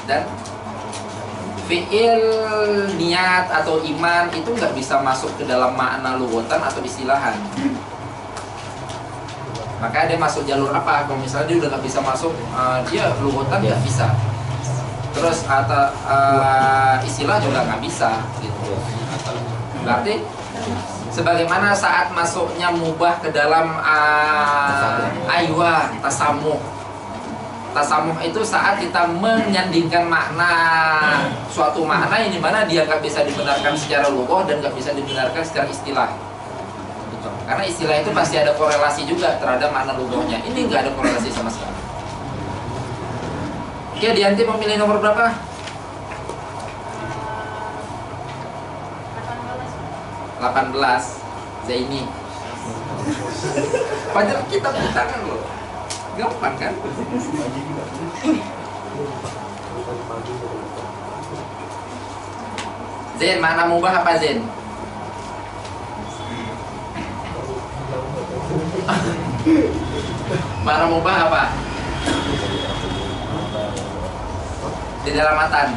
Dan fi'il, niat atau iman itu nggak bisa masuk ke dalam makna lughatan atau istilahan. Maka dia masuk jalur apa? Kalau misalnya dia udah nggak bisa masuk, dia lughatan nggak bisa. Terus atau istilah juga nggak bisa, gitu. Berarti sebagaimana saat masuknya mubah ke dalam tasamuh. Tasamuh itu saat kita menyandingkan makna suatu makna yang dimana dia nggak bisa dibenarkan secara lughah dan nggak bisa dibenarkan secara istilah. Karena istilah itu pasti ada korelasi juga terhadap makna lughahnya. Ini nggak ada korelasi sama sekali. Oke, Dianti memilih nomor berapa? 18. Zaini. Padahal kita kan loh. Gampang kan? Zain, makna mubah apa Zain? Makna mubah apa? Di dalam matan.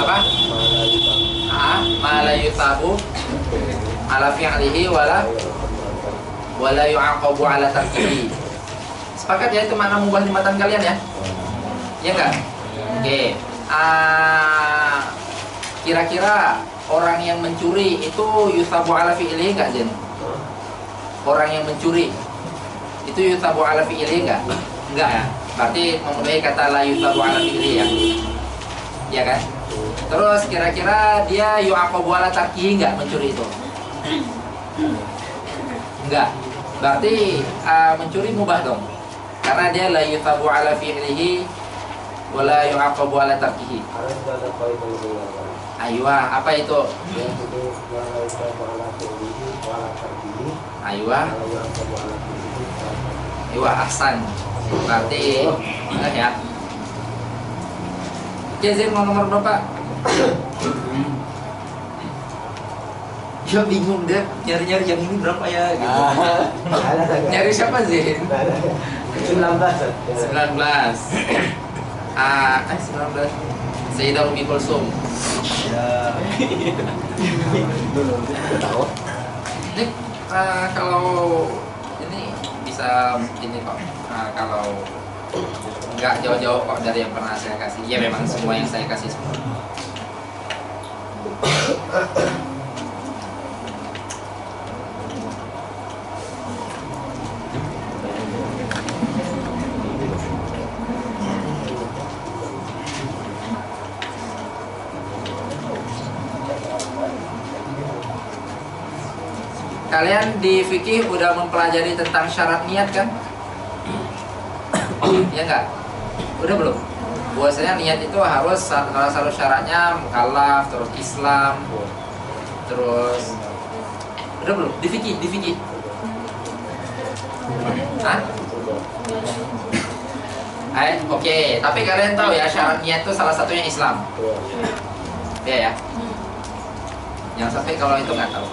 Apa? Ma la yutabu ala fi'lihi wala yu'aqabu ala tarkihi. Sepakat ya, itu makna mubah di matan kalian ya? Iya enggak? Oke. Kira-kira orang yang mencuri itu yusabu ala fi'lihi enggak, Jen? Orang yang mencuri itu yusabu ala fi'lihi enggak? Enggak ya? Berarti memenuhi kata la yusabu ala fi'lihi ya? Iya kan? Terus kira-kira dia yu'aqabu ala tarkihi enggak mencuri itu? Enggak. Berarti mencuri mubah dong. Karena dia la yuthabu ala fi'lihi wa la yu'aqabu ala tarkihi. Aywa, apa itu? Aywa. Aywa, ahsan. Berarti enggak ya. Jazir mau nomor berapa? Ya bingung deh, nyari-nyari yang ini berapa ya gitu. Nyari siapa Zin? 19. 19. Sayyidah Umi Kulsum. Ya. Ini kalau ini bisa ini kok. Kalau nggak jauh-jauh kok dari yang pernah saya kasih. Ya memang semua yang saya kasih semua. Kalian di fikih udah mempelajari tentang syarat niat kan? Ya enggak? Udah belum? Bahwasanya niat itu harus salah satu syaratnya mukallaf, terus Islam, terus udah belum? Di fikih. Hah? Oke. Tapi kalian tahu ya syarat niat itu salah satunya Islam. Ya ya. Yang sampai kalau itu nggak tahu.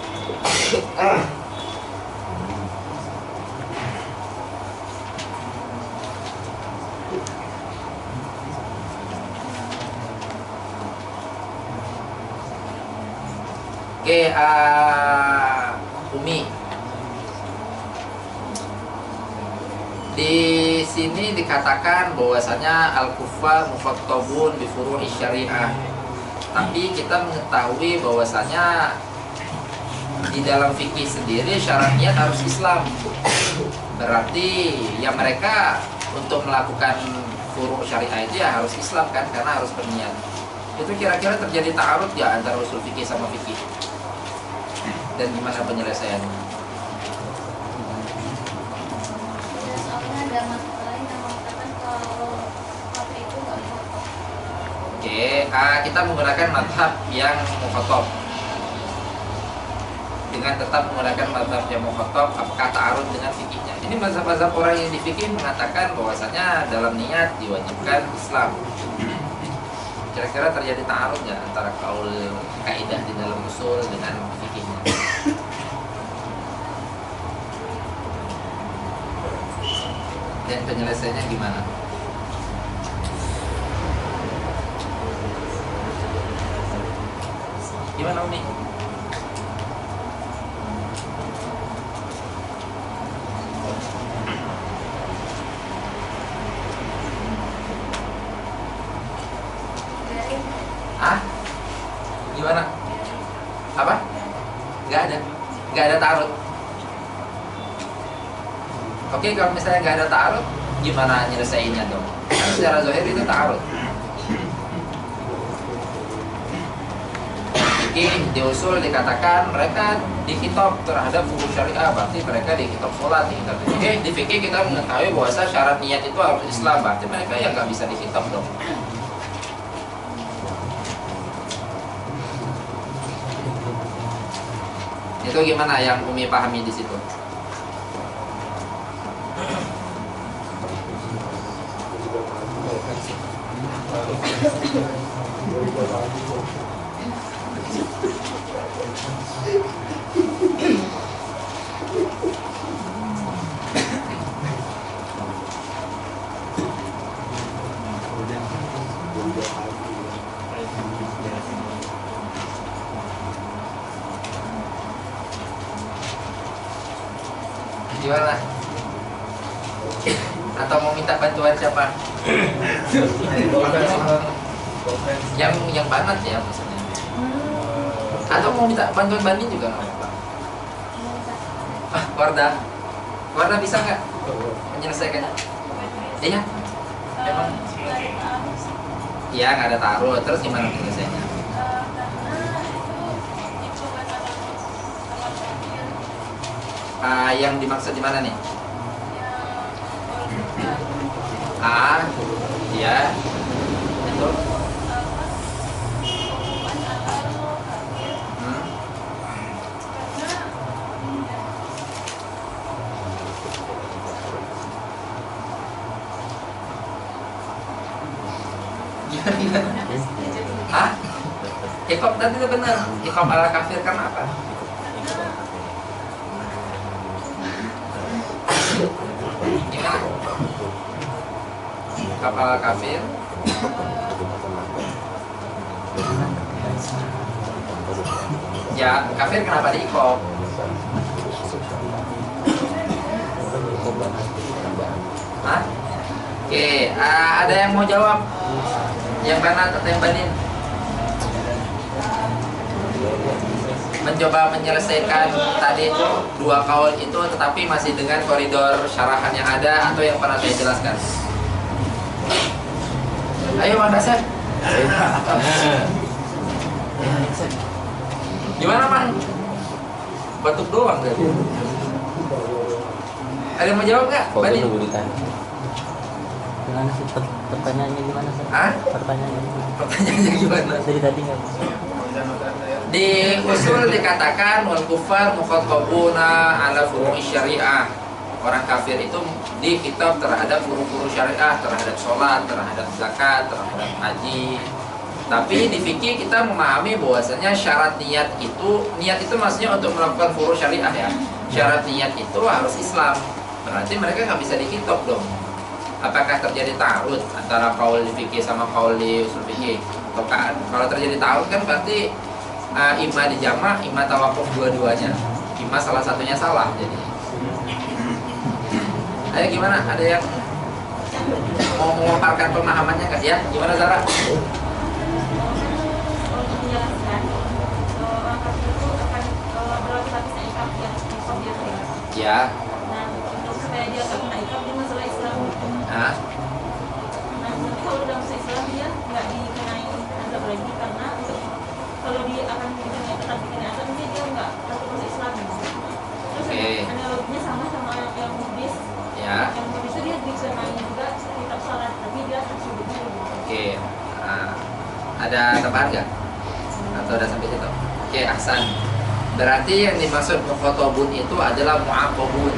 Oke, Umi. Di sini dikatakan bahwasanya al-kuffar mufattabun bi furu'i syariah. Tapi kita mengetahui bahwasanya di dalam fikih sendiri syaratnya harus Islam. Berarti ya mereka untuk melakukan furu' syariah itu ya harus Islam kan, karena harus berniat. Itu kira-kira terjadi ta'arud ya antara usul fikih sama fikih? Dan gimana penyelesaiannya? Soalnya ada masalah lain yang mengatakan kalau kopi itu nggak kotor. Oke, kita menggunakan madhab yang mukhatab. Dengan tetap menggunakan mazhab yang mukhatab, apakah ta'arud dengan fikihnya? Ini mazhab-mazhab orang yang di fikih mengatakan bahwasanya dalam niat diwajibkan Islam. Kira-kira terjadi ta'arud ya antara kaul kaidah di dalam usul dengan fikihnya? Dan penyelesaiannya gimana? Gimana Umi? Ah? Gimana? Apa? Nggak ada. Nggak ada ta'arud. Oke, kalau misalnya nggak ada ta'arud, gimana nyelesainnya dong? Kan secara zahir itu ta'arud. Fikih di usul dikatakan mereka dikitab terhadap hukum syariah, berarti mereka dikitab sholat, dikitab fikih. Di fikih kita mengetahui bahwa syarat niat itu harus Islam, berarti mereka yang nggak bisa dikitab dong. Itu gimana yang Umi pahami di situ? Gimana? Atau mau minta bantuan siapa? Yang banget ya maksudnya. Atau mau minta bantuan Bani juga nggak apa-apa. Wardah, Wardah bisa nggak menyelesaikannya? Iya. Emang? Iya nggak ada taruh. Terus gimana penyelesaiannya? Yang dimaksud di mana nih? Ya, betul. Gimana? Hikop tadi itu benar. Hikop ala kafir karena apa? Gimana? Kapal kafir. Ya, kafir kenapa diikop? Hah? Oke, ada yang mau jawab? Yang Banat atau yang Banin? Mencoba menyelesaikan tadi itu dua kaul itu, tetapi masih dengan koridor syarahan yang ada atau yang pernah saya jelaskan. Ayo Bang Dasar. Gimana Bang? Batuk doang tadi. Ada yang mau jawab nggak? Banin? Gimana sih pertanyaannya gimana sih? Pertanyaannya gimana? Dari tadi nggak? Di usul dikatakan wal kufar mukhatabuna ala furu'i syariah. Orang kafir itu dikitab terhadap furu-furu syariah, terhadap sholat, terhadap zakat, terhadap haji. Tapi di fikih kita memahami bahwasanya syarat niat itu maksudnya untuk melakukan furu syariah ya. Syarat niat itu harus Islam. Berarti mereka nggak bisa dikitab dong. Apakah terjadi ta'arud antara qaul di fikih sama qaul di usul fikih? Atau kan? Kalau terjadi ta'arud kan berarti imma dijama, imma tawakuf dua-duanya. Imma salah satunya salah jadi. Ayo gimana? Ada yang mau memaparkan pemahamannya nggak ya? Gimana Zara? Ya. Nah, kalau dalam Islam dia nggak dikenai azab lagi karena kalau dia akan dikenai tetap dikenai azab dia nggak masuk Islam. Terus analoginya sama yang Buddhis. ya. Yang Buddhis itu dia dikenai juga kitab salat tapi dia tersebutnya. Oke. Ada tambahan nggak? Atau udah sampai situ? Oke, ahsan. Berarti yang dimaksud mukhatabun itu adalah mu'aqabun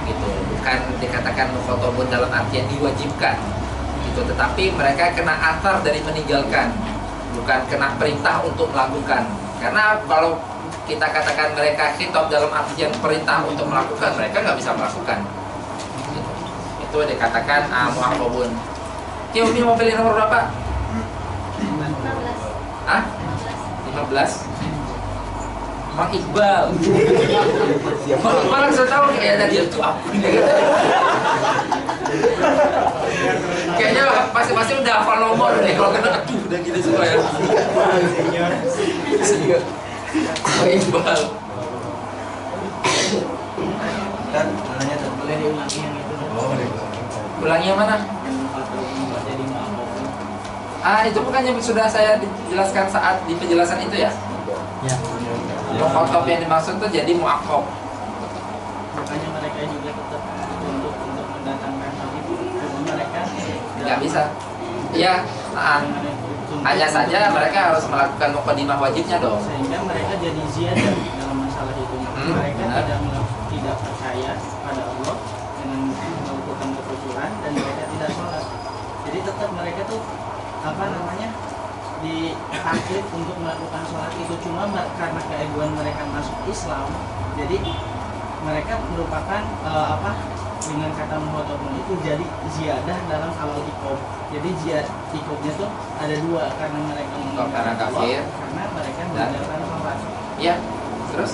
gitu. Bukan dikatakan mukhatabun dalam artian diwajibkan gitu, tetapi mereka kena athar dari meninggalkan, bukan kena perintah untuk melakukan. Karena kalau kita katakan mereka khitab dalam artian perintah untuk melakukan, mereka nggak bisa melakukan gitu. Itu dikatakan mu'aqabun. Oke, Umi mau pilih nomor berapa? 15. Ah? 15. Mang Iqbal. Mang Iqbal langsung tahu kayaknya dia tuh apa gitu. Kayaknya pasti udah hafal nomor nih kalau kena aduh udah gitu semua ya. Mang Iqbal. Dan nanya tuh boleh diulangi yang itu. Ulangi yang mana? Jadi Itu bukannya sudah saya dijelaskan saat di penjelasan itu ya? Ya. Mukhotob yang dimaksud tuh jadi mu'aqqab. makanya mereka juga tetap untuk mendatangkan hal itu. Cuma mereka Nggak bisa. Iya, hanya saja mereka harus melakukan muqaddimah wajibnya dong. sehingga mereka jadi ziyadah dalam masalah itu. Mereka benar. tidak percaya pada Allah dengan melakukan kekufuran dan mereka tidak sholat. Jadi tetap mereka tuh ditaklif untuk melakukan sholat itu, cuma karena keegoan mereka masuk Islam, jadi mereka merupakan dengan kata muhotobun itu jadi ziyadah dalam halal ikob. Jadi ikobnya tuh ada dua, karena mereka Karena kafir, karena mereka dan meninggalkan sholat. iya. Terus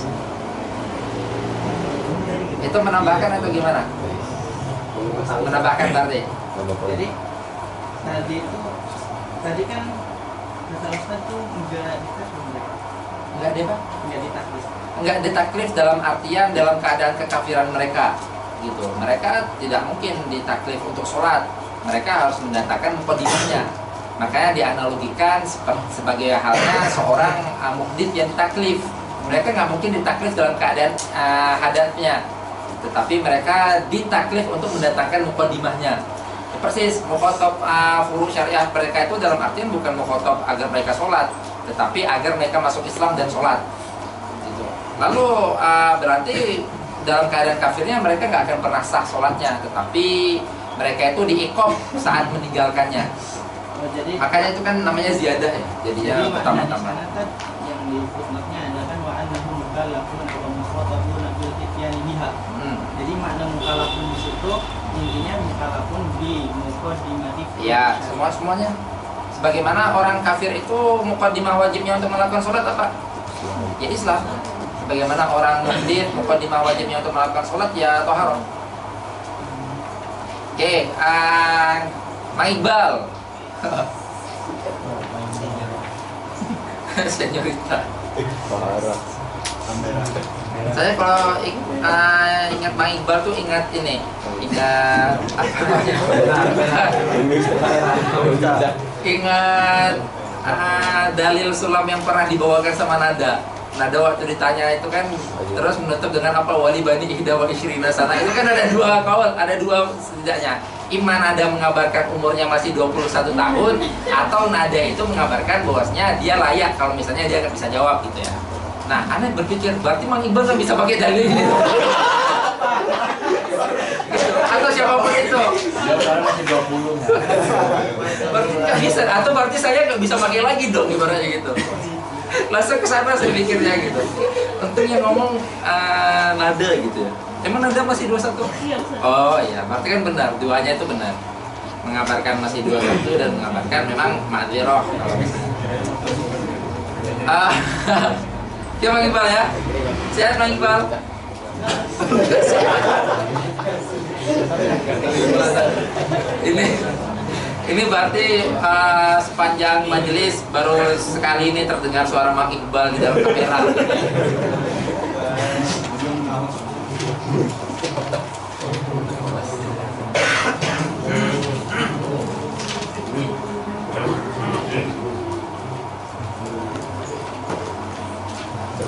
itu menambahkan atau gimana? Menambahkan berarti. Jadi tadi kan kata Ustaz tuh enggak ditaklif mereka, Enggak deh, Pak. enggak ditaklif. Enggak ditaklif dalam artian dalam keadaan kekafiran mereka gitu. Mereka tidak mungkin ditaklif untuk sholat. Mereka harus mendatangkan muqaddimahnya. Makanya dianalogikan sebagai halnya seorang muhdits yang ditaklif. Mereka nggak mungkin ditaklif dalam keadaan hadatnya, tetapi mereka ditaklif untuk mendatangkan muqaddimahnya. Persis mukhotob furu syariah mereka itu dalam artian bukan mukhotob agar mereka sholat, tetapi agar mereka masuk Islam dan sholat gitu. Lalu berarti dalam keadaan kafirnya mereka nggak akan pernah sah sholatnya, tetapi mereka itu diikob saat meninggalkannya. Jadi Makanya itu kan namanya ziyadah ya, jadinya makna di pertama-tama. sana kan yang di footnote-nya ada kan wa annahum mukallafun wa mukhatabun bil ityan biha. Jadi makna mukallafun di situ intinya mukallafun bi muqaddimati. Ya, semuanya. Sebagaimana orang kafir itu muqaddimah wajibnya untuk melakukan sholat apa? Ya Islam. Sebagaimana orang muhdits muqaddimah wajibnya untuk melakukan sholat ya thaharah. Oke, Mang Iqbal. Senyorita. Saya kalau ingat Mang Iqbal tuh ingat ini, ingat apa namanya? Ingat dalil sulam yang pernah dibawakan sama Nada. Nada waktu ditanya itu kan terus menutup dengan apa wali bani ihda wa isyrina sana. Itu kan ada dua kaul, ada dua setidaknya. Iman Nada mengabarkan umurnya masih 21 tahun atau Nada itu mengabarkan bahwasanya dia layak kalau misalnya dia nggak bisa jawab gitu ya. Nah, aneh berpikir berarti Mang Iqbal nggak bisa pakai dalil gitu. Gitu. Atau siapapun itu. Jawabannya masih 20. Berarti nggak bisa. Atau berarti saya nggak bisa pakai lagi dong ibaratnya gitu. Langsung ke sana saya pikirnya gitu. Untung yang ngomong Nada gitu ya. Emang Nada masih 21? Iya, Ustaz. Oh iya, berarti kan benar, duanya itu benar. Mengabarkan masih 21 dan mengabarkan memang ma'dziroh kalau misalnya. Ya Mang Iqbal ya. Sehat Mang Iqbal. Ini berarti sepanjang majelis baru sekali ini terdengar suara Mang Iqbal di dalam kamera.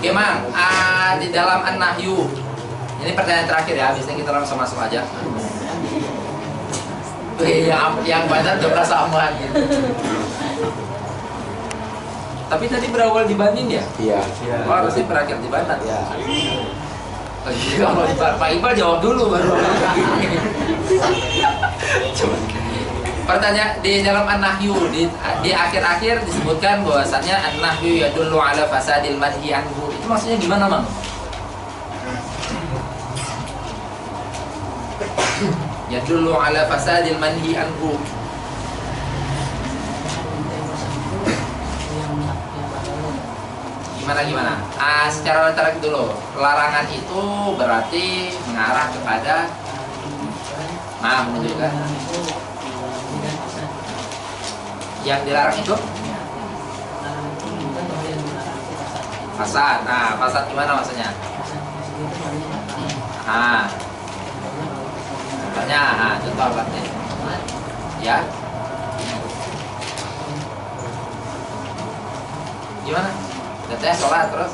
Oke Mang, di dalam An-Nahyu ini pertanyaan terakhir ya, biasanya kita langsung masuk aja. Yang badan udah merasa aman gitu. Tapi tadi berawal di Banin ya? Iya. Oh, harusnya berakhir di Banan. Iya. Kalau Pak Iqbal jawab dulu baru. Coba. Pertanyaan di dalam An-Nahyu di akhir-akhir disebutkan bahwasannya An-Nahyu yadullu ala fasadil manhi anhu. Itu maksudnya gimana, Mang? Yadullu ala fasadil manhi anhu. Gimana? Secara literal dulu. Larangan itu berarti mengarah kepada menunjukkan yang dilarang itu fasad. Fasad gimana maksudnya? Contohnya, contoh alatnya. Ya. Gimana? Contohnya sholat terus.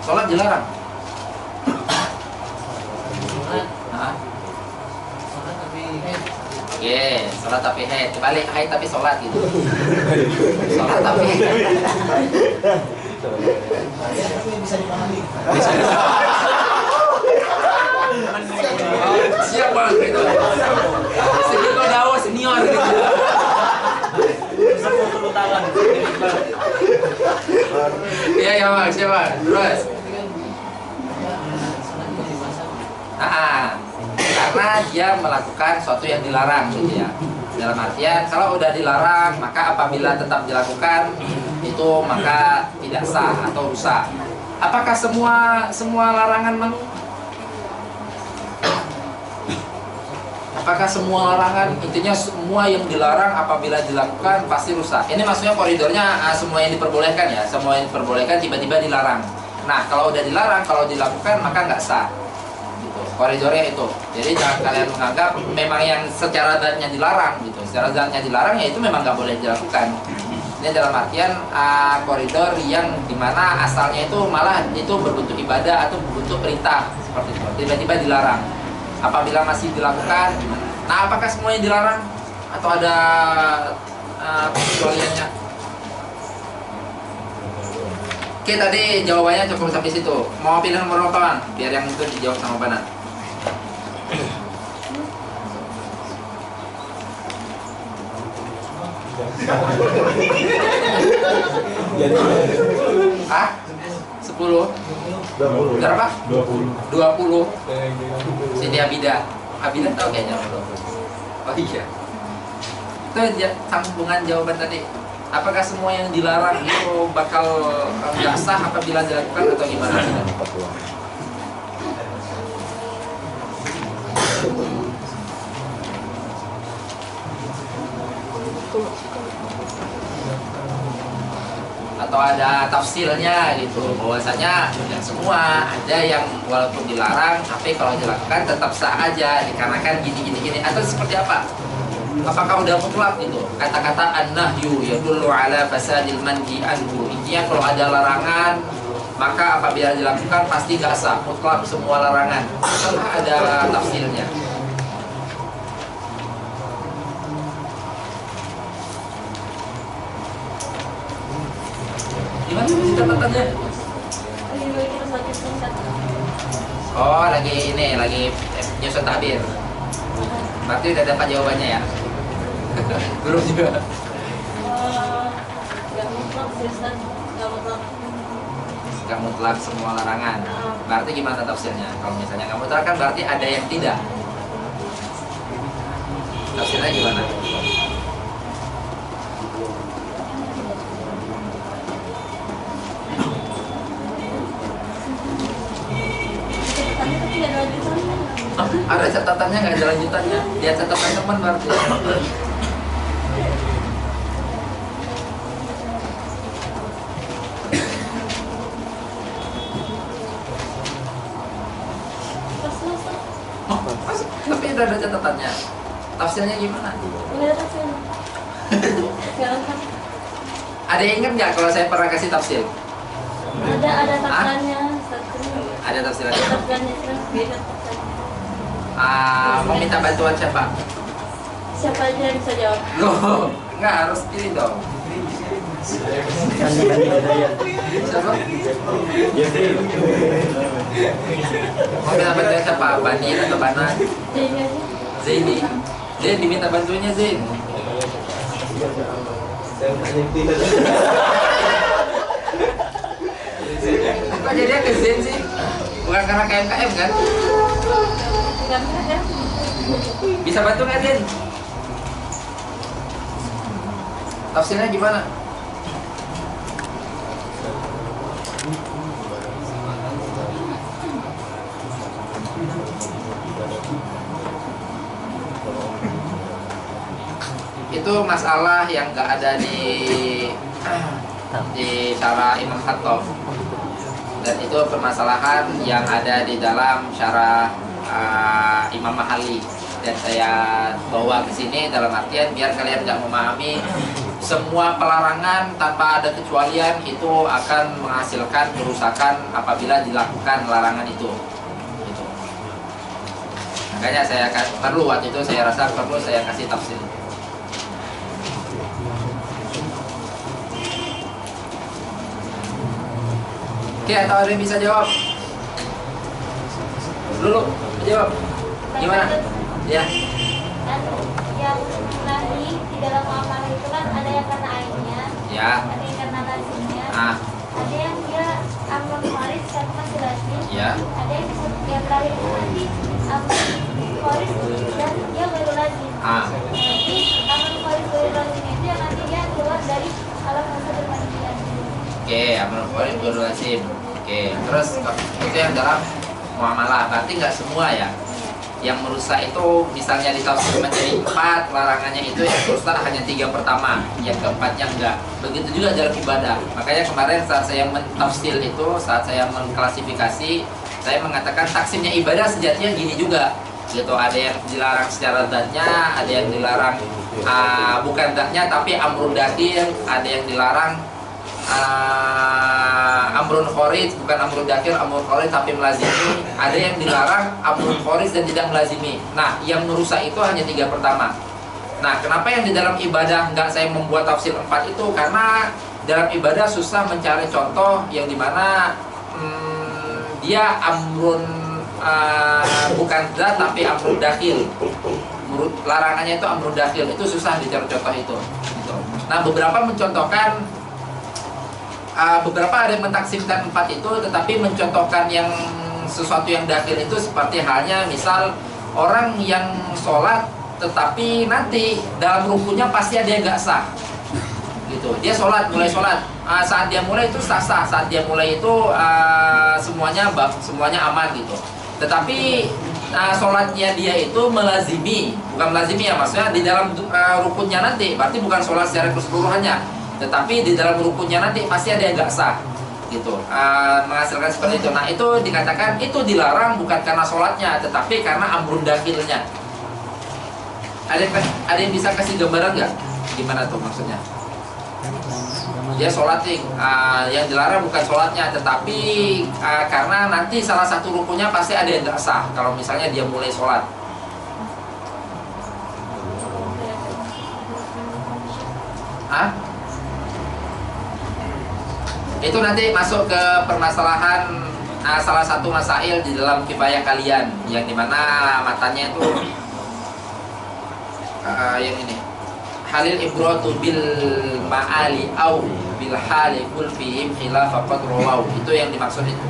Sholat dilarang. Oke, sholat tapi haid. Kebalik, haid tapi sholat gitu. Sholat tapi bisa dipahami. Siap banget gitu. Segitu dawa senior gitu. Sepuluh tangan. Iya bang, siapa? Terus. Karena dia melakukan sesuatu yang dilarang gitu ya. Dalam artian kalau udah dilarang maka apabila tetap dilakukan itu maka tidak sah atau rusak. Apakah semua larangan Apakah semua larangan, intinya semua yang dilarang apabila dilakukan pasti rusak? Ini maksudnya koridornya semua yang diperbolehkan ya, semua yang diperbolehkan tiba-tiba dilarang. Nah kalau udah dilarang, kalau dilakukan maka nggak sah. Gitu. Koridornya itu. Jadi jangan kalian menganggap memang yang secara zatnya dilarang gitu. Secara zatnya dilarang ya itu memang nggak boleh dilakukan. Ini dalam artian koridor yang dimana asalnya itu malah itu berbentuk ibadah atau berbentuk perintah seperti itu. Tiba-tiba dilarang. Apabila masih dilakukan, nah apakah semuanya dilarang atau ada pengecualiannya? Oke, tadi jawabannya cukup sampai situ. Mau pilih nomor berapa, Bang? Biar yang itu dijawab sama Bana. Ah? 10? Berapa? 20. Siti Abida tahu kayaknya. Oh iya. Itu sambungan jawaban tadi. Apakah semua yang dilarang itu bakal nggak sah apabila dilakukan atau gimana? Atau ada tafsirnya gitu, bahwasanya yang semua ada yang walaupun dilarang tapi kalau dilakukan tetap sah aja dikarenakan gini atau seperti apa? Apakah udah mutlak gitu? Kata-kata an-nahyu yadullu ala fasadil manhi anhu. Intinya kalau ada larangan maka apabila dilakukan pasti gak sah, mutlak semua larangan. Apakah ada tafsirnya? Gimana sih catatannya? Oh, lagi nyusun tabir. Berarti udah dapat jawabannya ya? Guru juga. Gak mutlak semua larangan. Berarti gimana tafsirnya? Kalau misalnya gak mutlak kan berarti ada yang tidak. Tafsirnya gimana? Ada catatannya nggak ada lanjutannya? Dia catatan teman berarti. Tapi udah ada catatannya. Tafsirnya gimana? Ada yang ingat nggak kalau saya pernah kasih tafsir? Ada tafsirannya. Ada tafsirannya. Tafsirannya beda. Mau minta bantuan siapa? Siapa aja yang bisa jawab? Loh, nggak harus pilih dong. Siapa? Mau minta bantuan siapa? Bani atau Bana? Zaini. Zain diminta bantuannya Zain. Kok jadinya ke Zain sih? Bukan karena KMKM kan? Bisa bantu nggak Zain? Tafsirnya gimana? itu masalah yang nggak ada di syarah Imam Khattab, dan itu permasalahan yang ada di dalam syarah Imam Mahali, dan saya bawa ke sini dalam artian biar kalian nggak memahami semua pelarangan tanpa ada kecualian itu akan menghasilkan kerusakan apabila dilakukan larangan itu. Gitu. Makanya saya perlu waktu itu saya rasa perlu saya kasih tafsir. Oke, atau ada yang bisa jawab? Dulu jawab. Gimana? Ya. Kan yang nahi di dalam amalan itu kan ada yang karena ainnya, Ya. ada yang karena lazimnya, Ah, ada yang dia amrun faris sama lazim, ya. ada yang terakhir itu nanti amrun faris dan dia baru lazim. Ah. Jadi amrun faris baru lazim itu yang nanti dia keluar dari alam masa permandirian. Oke, amrul ma'ruf baru lazim. Oke, terus itu yang dalam muamalah. Berarti nggak semua ya. Yang merusak itu misalnya ditafsir menjadi 4, larangannya itu yang merusak hanya 3 pertama, yang keempatnya enggak. Begitu juga dalam ibadah. Makanya kemarin saat saya mentafsir itu, saat saya mengklasifikasi, saya mengatakan taksimnya ibadah sejatinya gini juga. Gitu, ada yang dilarang secara zatnya, ada yang dilarang bukan zatnya tapi amrun dakhil, ada yang dilarang amrun kharij, bukan amrun dakhil, amrun kharij tapi melazimi, ada yang dilarang amrun kharij dan tidak melazimi. Nah, yang merusak itu hanya 3 pertama. Nah, kenapa yang di dalam ibadah enggak saya membuat tafsir 4 itu? Karena dalam ibadah susah mencari contoh yang dimana dia amrun bukan zat tapi amrun dakhil. Larangannya itu amrun dakhil, itu susah dicari contoh itu. Gitu. Nah, beberapa mencontohkan beberapa ada yang mentaksimkan 4 itu, tetapi mencontohkan yang sesuatu yang dakhil itu seperti halnya misal orang yang sholat tetapi nanti dalam rukunya pasti ada yang gak sah gitu. Dia sholat, mulai sholat, saat dia mulai itu sah-sah, saat dia mulai itu semuanya aman gitu. Tetapi sholatnya dia itu melazimi, bukan melazimi ya, maksudnya di dalam rukunnya nanti, berarti bukan sholat secara keseluruhannya, tetapi di dalam rukunnya nanti pasti ada yang nggak sah gitu, menghasilkan seperti itu. Nah, itu dikatakan itu dilarang bukan karena sholatnya, tetapi karena amrun dakhilnya. Ada yang bisa kasih gambaran nggak gimana tuh maksudnya? Dia sholat yang dilarang bukan sholatnya, tetapi karena nanti salah satu rukunnya pasti ada yang nggak sah kalau misalnya dia mulai sholat. Itu nanti masuk ke permasalahan salah satu masail di dalam kifayah kalian, yang dimana matanya itu yang ini, halil ibratu bil ma'ali au bil hali kul fihim khilafaqad rawaw. Itu yang dimaksud itu.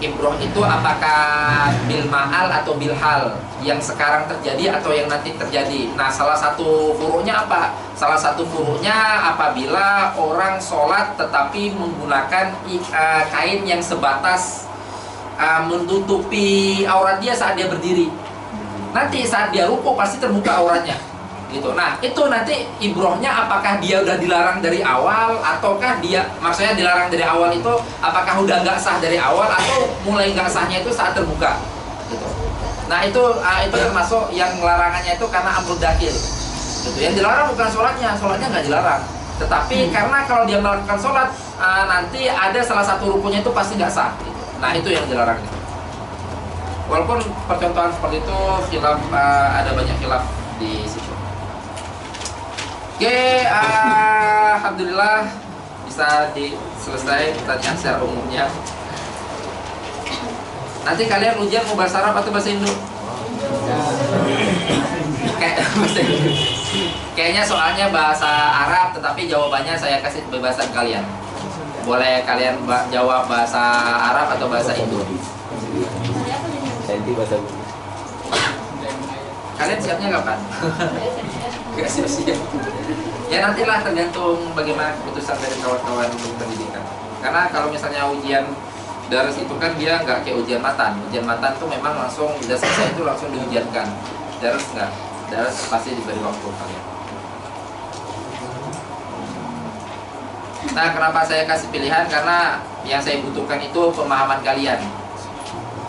Ibroh itu apakah bil ma'al atau bil hal, yang sekarang terjadi atau yang nanti terjadi. Nah, salah satu furu'nya apa? Salah satu furu'nya apabila orang sholat tetapi menggunakan kain yang sebatas menutupi aurat dia saat dia berdiri. Nanti saat dia ruku pasti terbuka auratnya gitu. Nah, itu nanti ibrohnya apakah dia udah dilarang dari awal, ataukah dia, maksudnya dilarang dari awal itu apakah udah nggak sah dari awal, atau mulai nggak sahnya itu saat terbuka gitu. Nah, itu termasuk yang larangannya itu karena amrun dakhil gitu. Yang dilarang bukan sholatnya nggak dilarang, tetapi karena kalau dia melakukan sholat nanti ada salah satu rukunnya itu pasti nggak sah gitu. Nah, itu yang dilarang. Walaupun percontohan seperti itu khilaf, ada banyak khilaf di situ. Oke, alhamdulillah bisa selesai pertanyaan secara umumnya. Nanti kalian ujian mau bahasa Arab atau bahasa Indo? Kayaknya soalnya bahasa Arab, tetapi jawabannya saya kasih kebebasan kalian. Boleh kalian jawab bahasa Arab atau bahasa Indo. Senti bahasa Kalian siapnya kapan? Gak siap-siap. Ya nantilah tergantung bagaimana keputusan dari kawan-kawan pendidikan. Karena kalau misalnya ujian daras itu kan dia nggak kayak ujian matan. Ujian matan tuh memang langsung udah selesai itu langsung diujiankan. Daras nggak. dan pasti diberi waktu kalian. Nah, kenapa saya kasih pilihan? Karena yang saya butuhkan itu pemahaman kalian.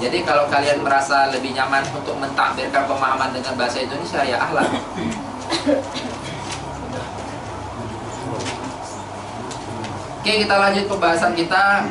Jadi kalau kalian merasa lebih nyaman untuk mentakbirkan pemahaman dengan bahasa Indonesia, ya ahlan. Oke, kita lanjut pembahasan kita.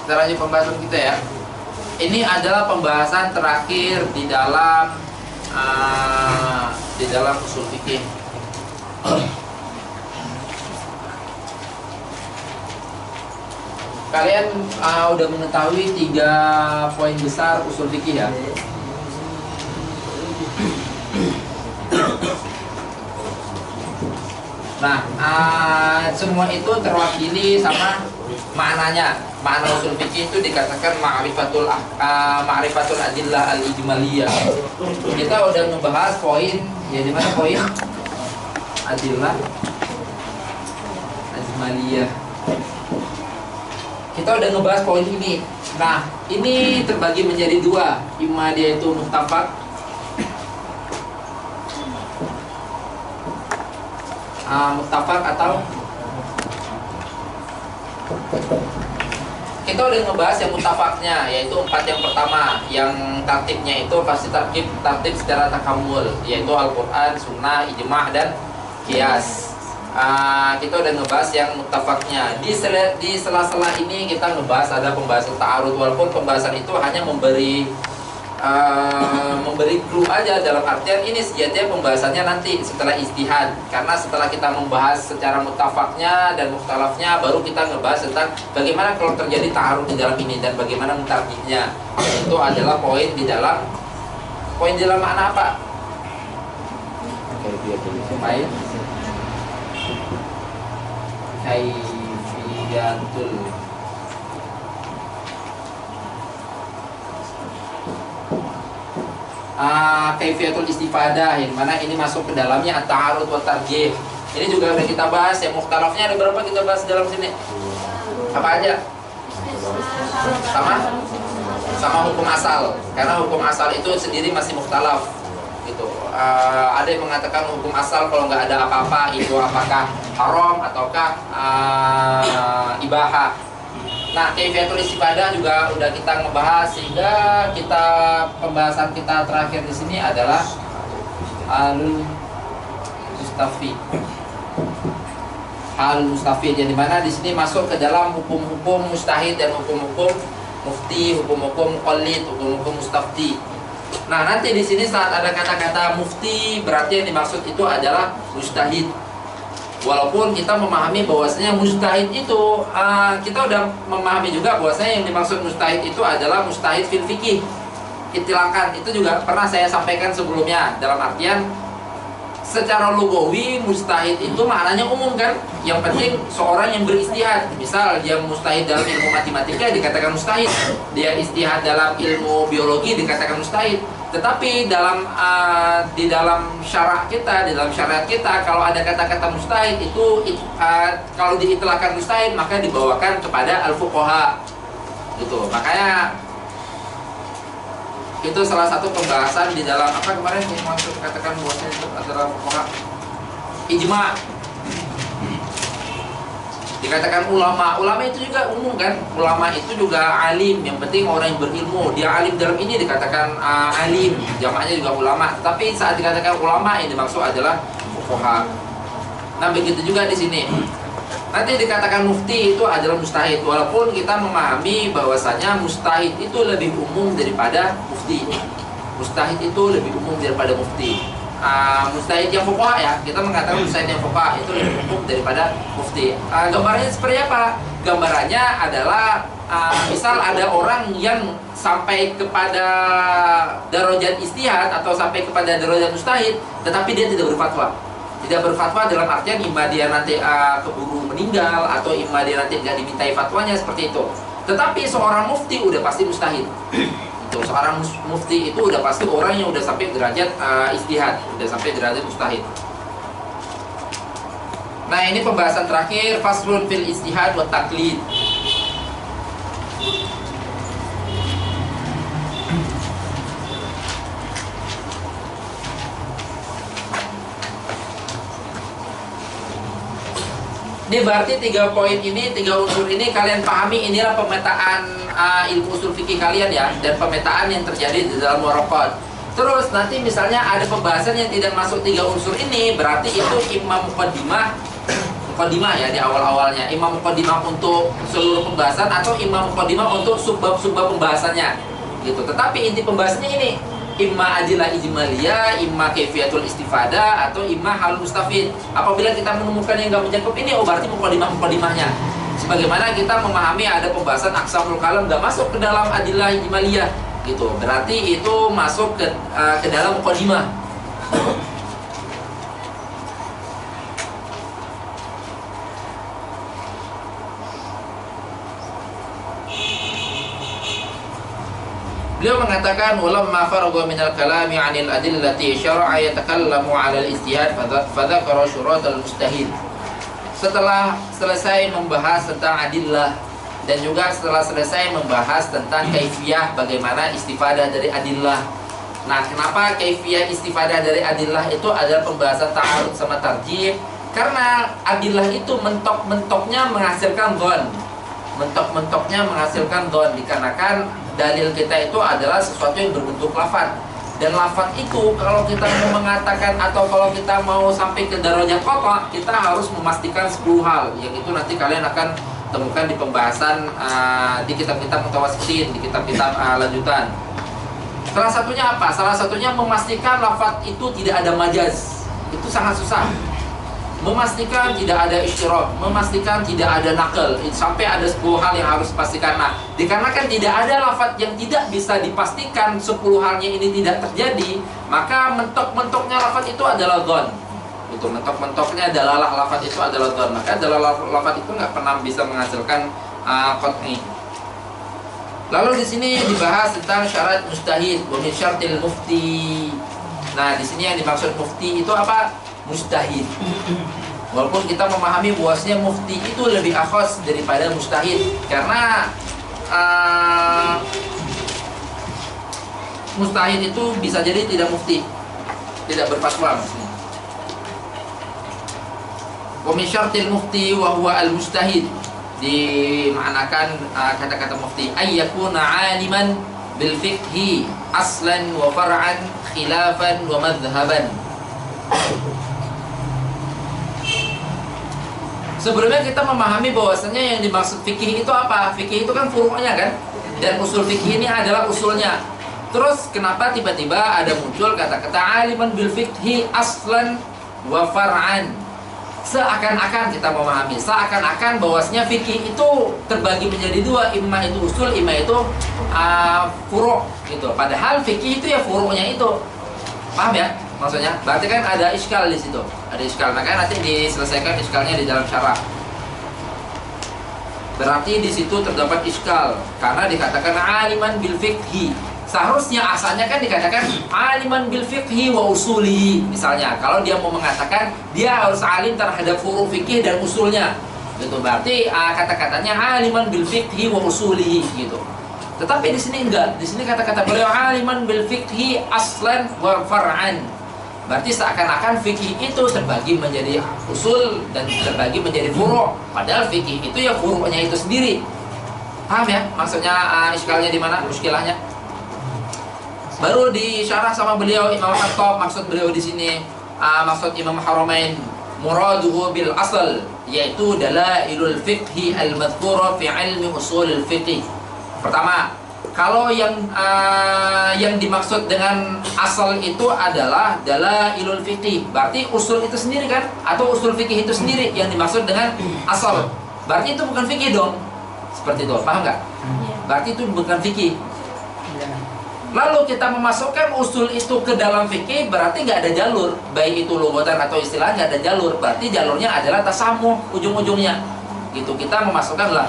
Kita lanjut pembahasan kita ya. Ini adalah pembahasan terakhir di dalam usul fikih. Kalian udah mengetahui 3 poin besar usul fikih ya. Nah, semua itu terwakili sama maknanya. Makna usul fikih itu dikatakan ma'rifatul adillah al-ijmaliyah. Kita udah ngebahas poin, ya di mana poin adillah al-ijmaliyah. Kita udah ngebahas poin ini. Nah, ini terbagi menjadi 2. Imma dia itu muttafaq, muttafaq atau kita udah ngebahas yang muttafaqnya, yaitu 4 yang pertama. Yang tartibnya itu pasti tartib secara takamul, yaitu Al-Quran, Sunnah, Ijma' dan Qiyas. Kita udah ngebahas yang muttafaqnya. Di sela-sela ini kita ngebahas ada pembahasan ta'arud, walaupun pembahasan itu hanya memberi clue aja, dalam artian ini sejatinya pembahasannya nanti setelah ijtihad. Karena setelah kita membahas secara muttafaqnya dan mukhtalafnya, baru kita ngebahas tentang bagaimana kalau terjadi ta'arud di dalam ini dan bagaimana mentarjihnya. Itu adalah poin di dalam mana apa? Kaifiyatul kaifiyatul istifadah, yang mana ini masuk ke dalamnya at-ta'arud wa tarjih. Ini juga udah kita bahas ya. Mukhtalafnya ada berapa kita bahas dalam sini? Apa aja? Sama hukum asal. Karena hukum asal itu sendiri masih mukhtalaf gitu. Ada yang mengatakan hukum asal kalau nggak ada apa-apa itu apakah haram ataukah ibahah. Nah, kaifiyatul istifadah juga udah kita ngebahas, sehingga pembahasan kita terakhir di sini adalah al-mustafid. Al-mustafid yang dimana di sini masuk ke dalam hukum-hukum mustahid dan hukum-hukum mufti, hukum-hukum muqallid, hukum-hukum mustafti. Nah, nanti di sini saat ada kata-kata mufti, berarti yang dimaksud itu adalah mustahid. Walaupun kita memahami bahwasanya mustahid itu kita udah memahami juga bahwasanya yang dimaksud mustahid itu adalah mustahid fil fikih itlakan. Itu juga pernah saya sampaikan sebelumnya, dalam artian secara lugawi mustahid itu maknanya umum kan. Yang penting seorang yang beristihad. Misal dia mustahid dalam ilmu matematika dikatakan mustahid, dia istihad dalam ilmu biologi dikatakan mustahid. Tetapi di dalam syara kita, di dalam syariat kita, kalau ada kata-kata mustahid itu kalau diitlaqkan mustahid maka dibawakan kepada al-fuqaha gitu. Makanya itu salah satu pembahasan di dalam apa kemarin yang maksud katakan bahwasanya itu adalah fuqaha. Ijma' dikatakan ulama itu juga umum kan. Ulama itu juga alim, yang penting orang yang berilmu. Dia alim dalam ini dikatakan alim, jamaknya juga ulama. Tapi saat dikatakan ulama yang dimaksud adalah fuqaha. Nah, begitu juga di sini. Nanti dikatakan mufti itu adalah mustahid, walaupun kita memahami bahwasanya mustahid itu lebih umum daripada mufti. Mustahid itu lebih umum daripada mufti. Mustahid yang fuqaha ya, kita mengatakan mustahid yang fuqaha itu lebih umum daripada mufti. Gambarannya seperti apa? Gambarannya adalah misal ada orang yang sampai kepada darajat ijtihad atau sampai kepada darajat mustahid, tetapi dia tidak berfatwa. Tidak berfatwa dalam artian imma dia nanti keburu meninggal atau imma dia nanti nggak dimintai fatwanya, seperti itu. Tetapi seorang mufti udah pasti mustahid. Itu seorang mufti itu udah pasti orang yang udah sampai derajat ijtihad, udah sampai derajat mustahid. Nah, ini pembahasan terakhir, faslun fil ijtihad wa taqlid. Ini berarti 3 poin ini, 3 unsur ini kalian pahami, inilah pemetaan ilmu usul fikih kalian ya, dan pemetaan yang terjadi di dalam waraqat. Terus nanti misalnya ada pembahasan yang tidak masuk 3 unsur ini, berarti itu imam muqaddimah ya di awal-awalnya, imam muqaddimah untuk seluruh pembahasan atau imam muqaddimah untuk subbab-subbab pembahasannya gitu. Tetapi inti pembahasannya ini, imma adilah ijmaliyah, imma kaifiyatul istifadah, atau imma hal mustafid. Apabila kita menemukan yang nggak mencakup ini, oh berarti muqaddimah-muqaddimahnya. Sebagaimana kita memahami ada pembahasan aqsamul kalam nggak masuk ke dalam adilah ijmaliyah gitu, berarti itu masuk ke dalam muqaddimah. Beliau mengatakan walamma faragha minal kalami 'anil adillati syar'a yatakallamu 'alal ijtihad fadzakara syurutal mustahid. Setelah selesai membahas tentang adillah dan juga setelah selesai membahas tentang kaifiyah bagaimana istifadah dari adillah. Nah, kenapa kaifiyah istifadah dari adillah itu adalah pembahasan ta'arud sama tarjih? Karena adillah itu mentok-mentoknya menghasilkan dhon. Mentok-mentoknya menghasilkan dhon dikarenakan dalil kita itu adalah sesuatu yang berbentuk lafaz. Dan lafaz itu kalau kita mau mengatakan atau kalau kita mau sampai ke darajat qata', kita harus memastikan 10 hal. Yang itu nanti kalian akan temukan di pembahasan di kitab-kitab mutawassitin, di kitab-kitab lanjutan. Salah satunya apa? Salah satunya memastikan lafaz itu tidak ada majaz. Itu sangat susah. Memastikan tidak ada isyraq, memastikan tidak ada nakal, sampai ada 10 hal yang harus dipastikan. Nah, dikarenakan tidak ada lafaz yang tidak bisa dipastikan 10 halnya ini tidak terjadi, maka mentok-mentoknya lafaz itu adalah dhon. Itu mentok-mentoknya adalah lafaz itu adalah dhon. Maka adalah lafaz itu nggak pernah bisa menghasilkan qat'i. Lalu di sini dibahas tentang syarat mustahid, wa min syartil mufti. Nah, di sini yang dimaksud mufti itu apa? Mustahid. Walaupun kita memahami bahwasanya mufti itu lebih akhas daripada mustahid, karena mustahid itu bisa jadi tidak mufti, tidak berfatwa maksudnya. Wa min syartil mufti wa huwa al mustahid, dimaknakan kata-kata mufti ayyakuna aliman bil fiqhi aslan wa far'an khilafan wa madhhaban. Sebelumnya kita memahami bahwasanya yang dimaksud fikih itu apa? Fikih itu kan furu'nya kan? Dan usul fikih ini adalah usulnya. Terus kenapa tiba-tiba ada muncul kata-kata aliman bil fikhi aslan wa far'an? Seakan-akan kita memahami, seakan-akan bahwasanya fikih itu terbagi menjadi 2, imma itu usul, imma itu furu' gitu. Padahal fikih itu ya furu'nya itu. Paham ya? Maksudnya, berarti kan ada iskal di situ. Ada iskal, makanya nanti diselesaikan iskalnya di dalam syarah. Berarti di situ terdapat iskal karena dikatakan aliman bil fiqhi. Seharusnya asalnya kan dikatakan aliman bil fiqhi wa usulihi. Misalnya, kalau dia mau mengatakan dia harus alim terhadap furu' fikih dan usulnya. Gitu. Berarti kata-katanya aliman bil fiqhi wa usulihi gitu. Tetapi di sini enggak. Di sini kata-kata beliau aliman bil fiqhi aslan wa far'an. Berarti seakan-akan fikih itu terbagi menjadi usul dan terbagi menjadi furu'. Padahal fikih itu ya furu'nya itu sendiri. Paham ya? Maksudnya iskalnya di mana? Muskilahnya. Baru disyarah sama beliau Imam Khattab, maksud beliau di sini maksud Imam Haramain muraduhu bil asal, yaitu dalailul fiqhi al-madhkura fi ilmi usulil fiqh. Pertama, kalau yang dimaksud dengan asal itu adalah dalailul fiqih, berarti usul itu sendiri kan, atau usul fikih itu sendiri yang dimaksud dengan asal. Berarti itu bukan fikih dong. Seperti itu, paham nggak? Iya. Berarti itu bukan fikih. Lalu kita memasukkan usul itu ke dalam fikih, berarti nggak ada jalur, baik itu lughatan atau istilah, nggak ada jalur. Berarti jalurnya adalah tasamuh ujung-ujungnya, gitu. Kita memasukkan lah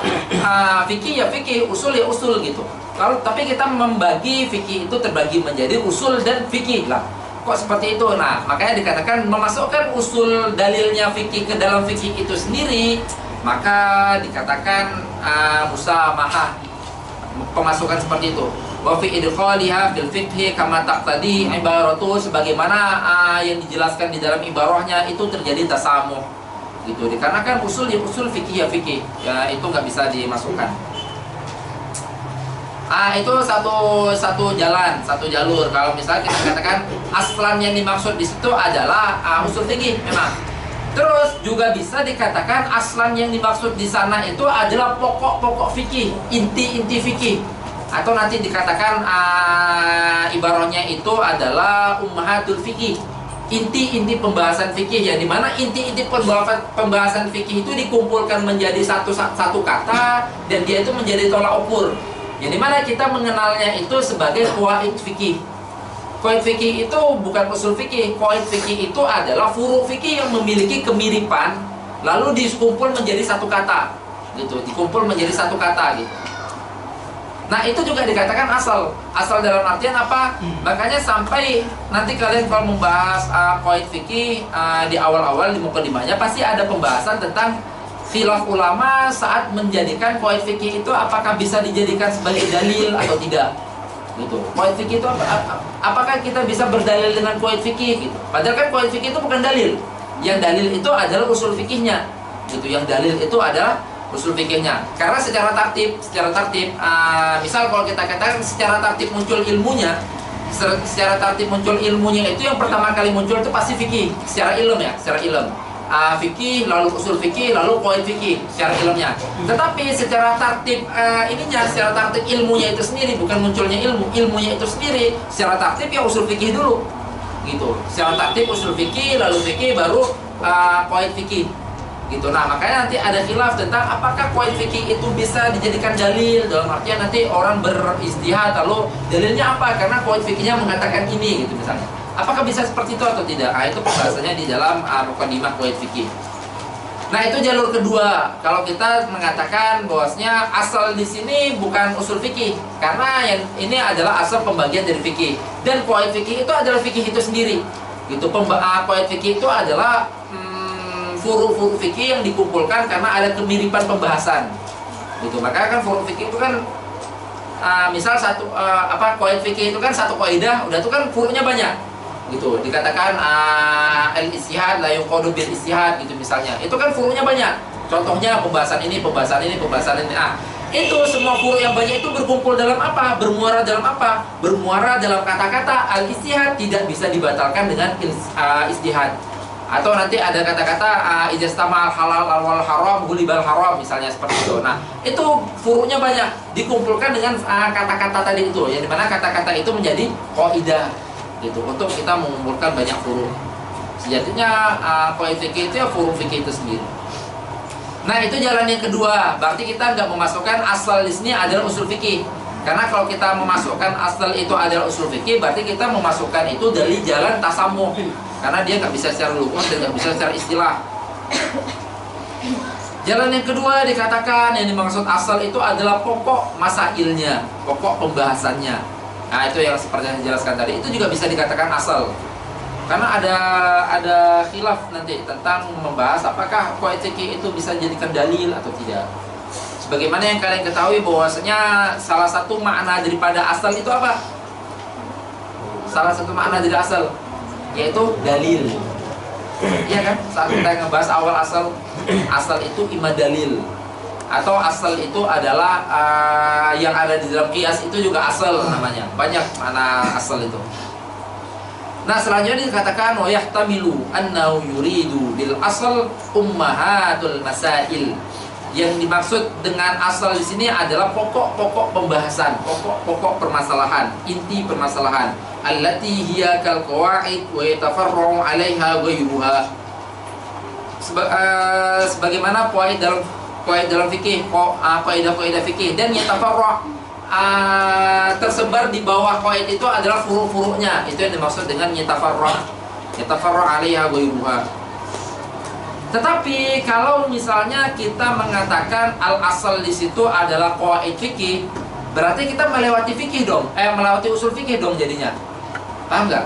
fikih ya fikih, usul ya usul, gitu. Kalau tapi kita membagi fikih itu terbagi menjadi usul dan fikih lah. Kok seperti itu? Nah, makanya dikatakan memasukkan usul dalilnya fikih ke dalam fikih itu sendiri, maka dikatakan musamahah, pemasukan seperti itu. Wa fi idkhaliha fil fiqhi kama taqtadi ibaratu, sebagaimana yang dijelaskan di dalam ibarahnya itu terjadi tasamuh, gitu. Dikarenakan usul ya usul, fikih ya fikih, ya itu nggak bisa dimasukkan. Itu satu jalan, satu jalur. Kalau misalnya kita katakan aslan yang dimaksud di situ adalah usul fikih memang. Terus juga bisa dikatakan aslan yang dimaksud di sana itu adalah pokok-pokok fikih, inti-inti fikih. Atau nanti dikatakan ibarahnya itu adalah ummahatul fikih, inti-inti pembahasan fikih, ya, dimana inti-inti pembahasan fikih itu dikumpulkan menjadi satu kata, dan dia itu menjadi tolak ukur, yang dimana kita mengenalnya itu sebagai qawaid fikih. Qawaid fikih itu bukan usul fikih. Qawaid fikih itu adalah furu fikih yang memiliki kemiripan, lalu dikumpul menjadi satu kata, gitu, dikumpul menjadi satu kata, gitu. Nah, itu juga dikatakan asal. Asal dalam artian apa? Makanya sampai nanti kalian kalau membahas qawaid fikih di awal-awal di mukadimahnya pasti ada pembahasan tentang khilaf ulama saat menjadikan qawaid fikih itu apakah bisa dijadikan sebagai dalil atau tidak. Gitu. Qawaid fikih itu apakah kita bisa berdalil dengan qawaid fikih, gitu. Padahal kan qawaid fikih itu bukan dalil. Yang dalil itu adalah usul fikihnya. Gitu. Yang dalil itu adalah usul fikihnya. Karena secara tertib, misal kalau kita katakan secara tertib muncul ilmunya, itu yang pertama kali muncul itu pasti fikih, secara ilmu ya, secara ilmu. Fikih, lalu usul fikih, lalu qawaid fikih, secara ilmunya. Tetapi secara tertib secara tertib ilmunya itu sendiri, bukan munculnya ilmunya itu sendiri. Secara tertib ya usul fikih dulu, gitu. Secara tertib usul fikih, lalu fikih, baru qawaid fikih. Gitu. Nah, makanya nanti ada khilaf tentang apakah qawaid fikih itu bisa dijadikan dalil, dalam artian nanti orang beristihad lalu dalilnya apa karena qawaid fikihnya mengatakan ini, gitu misalnya. Apakah bisa seperti itu atau tidak? Itu pembahasannya di dalam mukadimah qawaid fikih. Nah, itu jalur kedua. Kalau kita mengatakan bahwasanya asal di sini bukan usul fikih, karena yang ini adalah asal pembagian dari fikih, dan qawaid fikih itu adalah fikih itu sendiri. Gitu. Qawaid fikih itu adalah furu-furu fikih yang dikumpulkan karena ada kemiripan pembahasan, gitu. Maka kan furu fikih itu kan misal qawaid fikih itu kan satu kaidah, udah itu kan furunya banyak, gitu. Dikatakan al-istihad la yuqadu bil istihad, gitu misalnya. Itu kan furunya banyak. Contohnya pembahasan ini. Itu semua furu yang banyak itu berkumpul dalam apa? Bermuara dalam apa? Bermuara dalam kata-kata al-istihad, tidak bisa dibatalkan dengan istihad. Atau nanti ada kata-kata ijastamal halal wal haram gulibal haram, misalnya seperti itu. Nah, itu furunya banyak dikumpulkan dengan kata-kata tadi itu, yang dimana kata-kata itu menjadi qaidah, gitu, untuk kita mengumpulkan banyak furu. Sejatinya qawaid fikih itu ya furu fikih itu sendiri. Nah, itu jalan yang kedua. Berarti kita nggak memasukkan asal di sini adalah usul fikih. Karena kalau kita memasukkan asal itu adalah usul fikih, berarti kita memasukkan itu dari jalan tasamuh. Karena dia nggak bisa secara lughah dan nggak bisa secara istilah. Jalan yang kedua dikatakan yang dimaksud asal itu adalah pokok masailnya, pokok pembahasannya. Nah, itu yang seperti yang dijelaskan tadi, itu juga bisa dikatakan asal. Karena ada khilaf nanti tentang membahas apakah qawaid fikih itu bisa dijadikan dalil atau tidak. Sebagaimana yang kalian ketahui bahwasanya salah satu makna daripada asal itu apa? Salah satu makna dari asal yaitu dalil. Iya kan? Saat kita ngebahas awal asal itu imma dalil, atau asal itu adalah yang ada di dalam qiyas itu juga asal namanya. Banyak makna asal itu. Nah, selanjutnya dikatakan wa yahtamilu annahu yuridu bil asal ummahatul masail. Yang dimaksud dengan asal di sini adalah pokok-pokok pembahasan, pokok-pokok permasalahan, inti permasalahan. Allati hiya kal qawaid wa yatafarra'u 'alaiha ghayruha. Sebagaimana qawaid dalam dalam fikih, kaidah fikih, dan yatafarra' tersebar di bawah qaid itu adalah furu'-furu'nya. Itu yang dimaksud dengan yatafarra' 'alaiha ghairuha. Tetapi kalau misalnya kita mengatakan al-asal di situ adalah qaid fikih, berarti kita melewati fikih dong, melewati usul fikih dong jadinya. Paham nggak?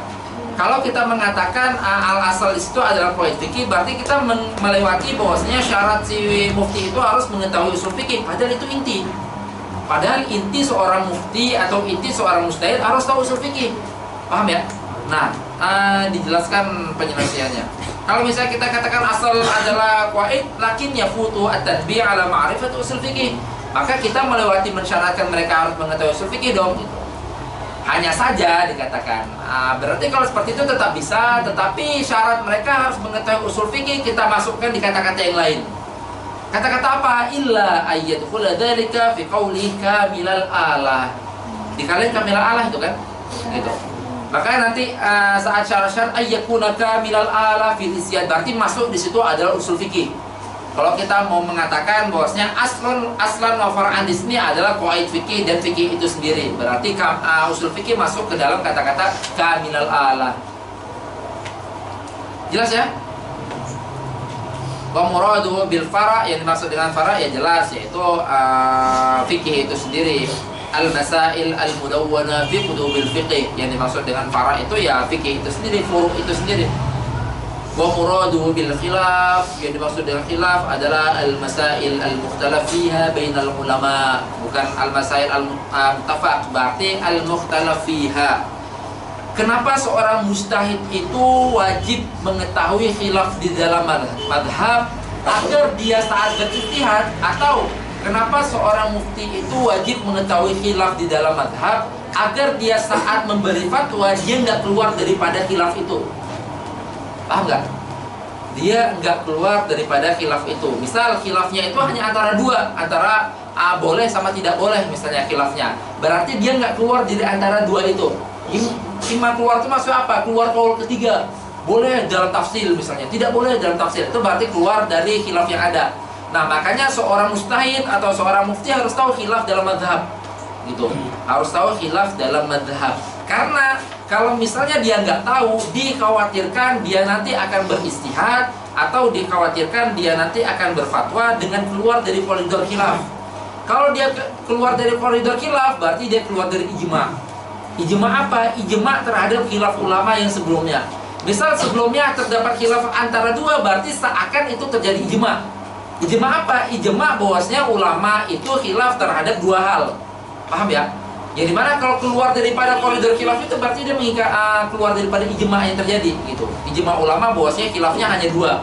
Kalau kita mengatakan al-asal di situ adalah qaid fikih, berarti kita melewati bahwasanya syarat si mufti itu harus mengetahui usul fikih, padahal itu inti. Padahal inti seorang mufti atau inti seorang mujtahid harus tahu usul fikih. Paham ya? Nah, dijelaskan penyelesaiannya. Kalau misalnya kita katakan asal adalah qaid, lakin yafutu at-tanbih ala ma'rifat usul fikih, maka kita melewati mensyaratkan mereka harus mengetahui usul fikih dong. Hanya saja dikatakan, berarti kalau seperti itu tetap bisa, tetapi syarat mereka harus mengetahui usul fikih kita masukkan di kata-kata yang lain. Kata-kata apa? Illa ayyadkhula dzalika fi qawli kamilal alah. Dikalian kamilal alah itu kan? Gitu. Makanya nanti saat syarat-syarat ayyakuna kamilal alah fil isyad, berarti masuk di situ adalah usul fikih. Kalau kita mau mengatakan bahwasanya aslan wa far'an di sini adalah qaid fikih dan fikih itu sendiri, berarti usul fikih masuk ke dalam kata-kata kamilal alah. Jelas ya? Wa muradu bil fara', yang dimaksud dengan fara' ya jelas, yaitu fikih itu sendiri. Al-masail al-mudawwana fi kutubil fiqih, yang dimaksud dengan fara' itu ya fikih itu sendiri, furu' itu sendiri. Wa muradu bil khilaf, yang dimaksud dengan khilaf adalah al-masail al-mukhtalaf fiha bainal ulama, bukan al-masail al-muttafaq, berarti al-mukhtalaf fiha. Kenapa seorang mujtahid itu wajib mengetahui khilaf di dalam madhab agar dia saat berijtihad, atau kenapa seorang mufti itu wajib mengetahui khilaf di dalam madhab agar dia saat memberi fatwa dia nggak keluar daripada khilaf itu? Paham nggak? Dia nggak keluar daripada khilaf itu. Misal khilafnya itu hanya antara dua, antara boleh sama tidak boleh misalnya khilafnya, berarti dia nggak keluar dari antara dua itu. Imam keluar itu maksud apa? Keluar qaul ketiga, boleh dalam tafsir misalnya, tidak boleh dalam tafsir, itu berarti keluar dari khilaf yang ada. Nah makanya seorang mujtahid atau seorang mufti harus tahu khilaf dalam madhab, gitu. Harus tahu khilaf dalam madhab. Karena kalau misalnya dia nggak tahu, dikhawatirkan dia nanti akan beristihad, atau dikhawatirkan dia nanti akan berfatwa dengan keluar dari koridor khilaf. Kalau dia keluar dari koridor khilaf, berarti dia keluar dari ijma'. Ijma' apa? Ijma' terhadap khilaf ulama yang sebelumnya. Misal sebelumnya terdapat khilaf antara dua, berarti seakan itu terjadi ijma'. Ijma' apa? Ijma' bahwasanya ulama itu khilaf terhadap dua hal. Paham ya? Yang dimana kalau keluar daripada koridor khilaf itu berarti dia keluar daripada ijma' yang terjadi gitu. Ijma' ulama bahwasanya khilafnya hanya dua.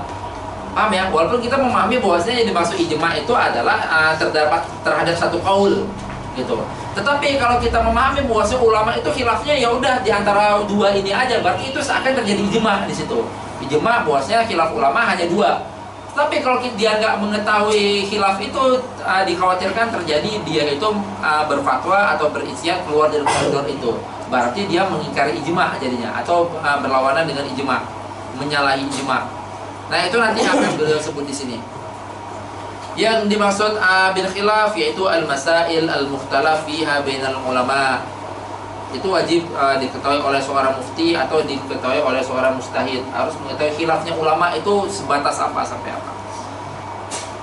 Paham ya? Walaupun kita memahami bahwasanya yang dimaksud ijma' itu adalah terdapat terhadap satu qaul gitu. Tetapi kalau kita memahami bahwasanya ulama itu khilafnya ya udah di antara dua ini aja, berarti itu seakan terjadi ijma' di situ. Ijma' bahwasanya khilaf ulama hanya dua. Tapi kalau dia nggak mengetahui khilaf itu, dikhawatirkan terjadi dia itu berfatwa atau berijtihad keluar dari koridor itu. Berarti dia mengingkari ijma' jadinya, atau berlawanan dengan ijma', menyalahi ijma'. Nah itu nanti akan beliau sebut di sini. Yang dimaksud bil khilaf yaitu al-masail al-mukhtalaf fiha bainal ulama. Itu wajib diketahui oleh seorang mufti atau diketahui oleh seorang mujtahid. Harus mengetahui khilafnya ulama itu sebatas apa sampai apa.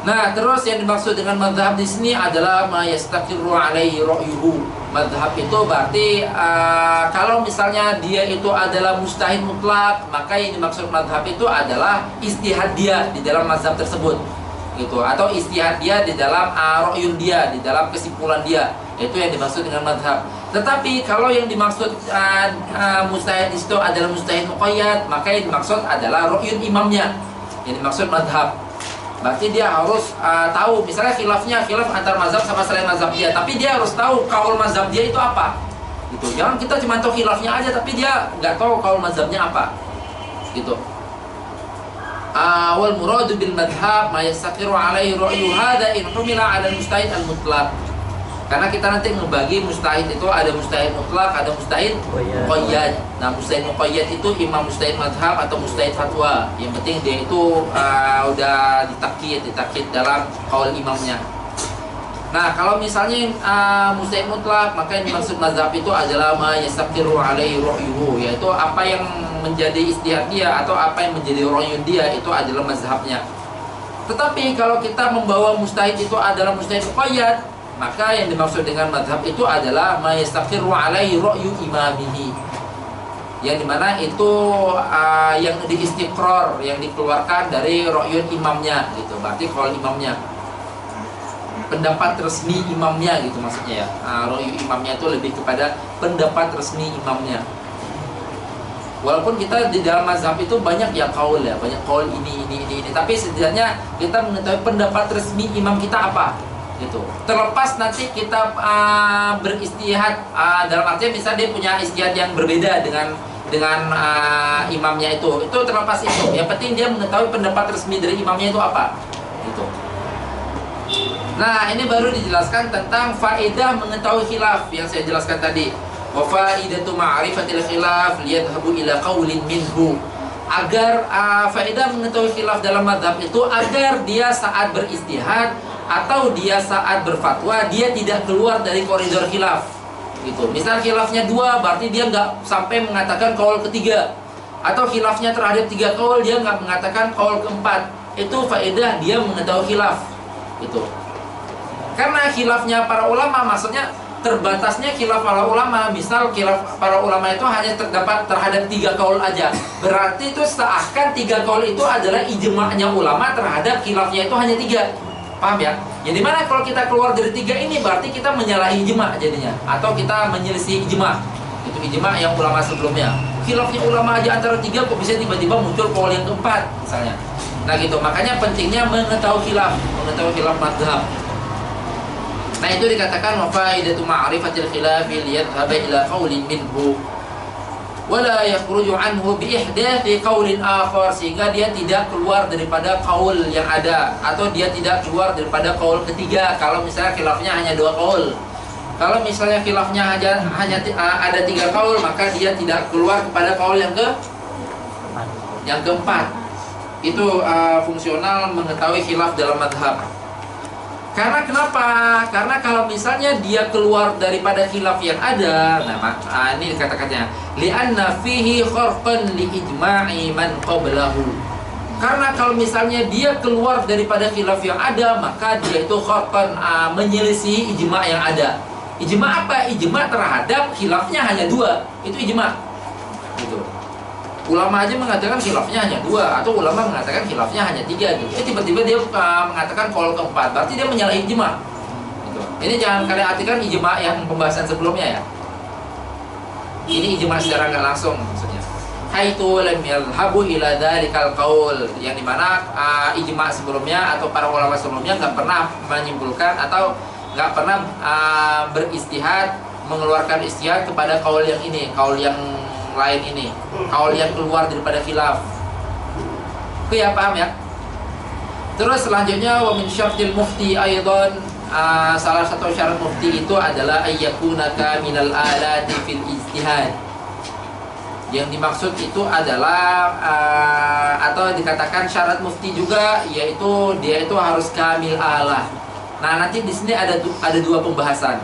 Nah, terus yang dimaksud dengan madhab di sini adalah ma yastaqirru alaihi ra'yuhu. Madhab itu berarti kalau misalnya dia itu adalah mujtahid mutlak, maka yang dimaksud madhab itu adalah istihad dia di dalam mazhab tersebut, gitu. Atau istihad dia di dalam ra'yun dia, di dalam kesimpulan dia. Itu yang dimaksud dengan madhab. Tetapi kalau yang dimaksud mujtahid di situ adalah mujtahid muqayyad, maka yang dimaksud adalah ra'yun imamnya. Yang dimaksud madhab. Berarti dia harus tahu, misalnya khilaf antar mazhab sama selain mazhab dia, tapi dia harus tahu kaul mazhab dia itu apa. Gitu. Jangan kita cuma tahu khilafnya aja, tapi dia nggak tahu kaul mazhabnya apa. Gitu. Wal muradu bil madhab ma yastaqiru alaihi ra'yu hadha in humila 'ala al-mujtahid al-mutlaq. Karena kita nanti ngebagi mustahid itu ada mustahid mutlak, ada mustahid muqayyad. Nah, mustahid muqayyad itu imam mustahid madhab atau mustahid fatwa. Yang penting dia itu udah ditakkid dalam qaul imamnya. Nah, kalau misalnya mustahid mutlak, maka yang dimaksud mazhab itu adalah ma yastaqiru alaihi ra'yuhu, yaitu apa yang menjadi ijtihad dia atau apa yang menjadi ra'yu dia itu adalah mazhabnya. Tetapi kalau kita membawa mustahid itu adalah mustahid muqayyad, maka yang dimaksud dengan madhab itu adalah ma yastaqiru alaihi ra'yu imamihi, yang dimana itu yang diistiqrar, yang dikeluarkan dari ra'yun imamnya gitu. Berarti kalau imamnya, pendapat resmi imamnya gitu maksudnya ya. Ra'yu imamnya itu lebih kepada pendapat resmi imamnya. Walaupun kita di dalam mazhab itu banyak ya kaul ya, banyak kaul ini, tapi setidaknya kita mengetahui pendapat resmi imam kita apa gitu. Terlepas nanti kita beristihad dalam artian misalnya dia punya istihad yang berbeda dengan imamnya itu terlepas itu. Yang penting dia mengetahui pendapat resmi dari imamnya itu apa gitu. Nah, ini baru dijelaskan tentang faedah mengetahui khilaf yang saya jelaskan tadi. Wa faidatu ma'rifatil khilaf liyadhhabu ila qaulin minhu. Agar faedah mengetahui khilaf dalam mazhab itu agar dia saat beristihad atau dia saat berfatwa dia tidak keluar dari koridor khilaf gitu. Misal khilafnya 2, berarti dia nggak sampai mengatakan qaul ketiga, atau khilafnya terhadap 3 qaul dia nggak mengatakan qaul keempat. Itu faedah dia mengetahui khilaf gitu. Karena khilafnya para ulama maksudnya terbatasnya khilaf para ulama. Misal khilaf para ulama itu hanya terdapat terhadap 3 qaul aja, berarti itu seakan 3 qaul itu adalah ijma'nya ulama terhadap khilafnya itu hanya 3. Paham ya? Jadi mana kalau kita keluar dari 3 ini berarti kita menyalahi ijma' jadinya, atau kita menyelisih ijma'. Itu ijma' yang ulama sebelumnya. Khilafnya ulama aja antara 3, kok bisa tiba-tiba muncul qaul yang keempat misalnya. Nah gitu, makanya pentingnya mengetahui khilaf madhab. Nah, itu dikatakan wa faidatu ma'rifatil khilafi liyadhhaba ila qaulin minhu wala yakhruju anhu bi ihdathi qaulin akhar, sehingga dia tidak keluar daripada qaul yang ada, atau dia tidak keluar daripada qaul ketiga. Kalau misalnya khilafnya hanya 2 qaul. Kalau misalnya khilafnya hanya ada 3 qaul, maka dia tidak keluar kepada qaul yang keempat. Itu fungsional mengetahui khilaf dalam madhab. Karena kenapa? Karena kalau misalnya dia keluar daripada khilaf yang ada, nah ini kata-katanya li'anna fihi kharqan li ijma'i man qablahu. Karena kalau misalnya dia keluar daripada khilaf yang ada, maka dia itu kharqan menyelisih ijma' yang ada. Ijma' apa? Ijma' terhadap khilafnya hanya 2. Itu ijma' gitu. Ulama aja mengatakan khilafnya hanya 2, atau ulama mengatakan khilafnya hanya 3 gitu. Tiba-tiba dia mengatakan qaul keempat, berarti dia menyalahi ijma' gitu. Ini jangan kalian artikan ijma' yang pembahasan sebelumnya ya. Ini ijma' secara nggak langsung maksudnya. Haitsu lam yadhhabu ila dzalikal qaul, yang dimana ijma' sebelumnya atau para ulama sebelumnya nggak pernah menyimpulkan atau nggak pernah beristihad, mengeluarkan istihad kepada qaul yang ini, qaul yang lain ini, qaul yang keluar daripada khilaf. Oke ya, paham ya? Terus selanjutnya wa min syartil mufti aidan, salah satu syarat mufti itu adalah ayyakuna kaminal alati fil ijtihad. Yang dimaksud itu adalah atau dikatakan syarat mufti juga, yaitu dia itu harus kamil alah. Nah, nanti di sini ada 2 pembahasan.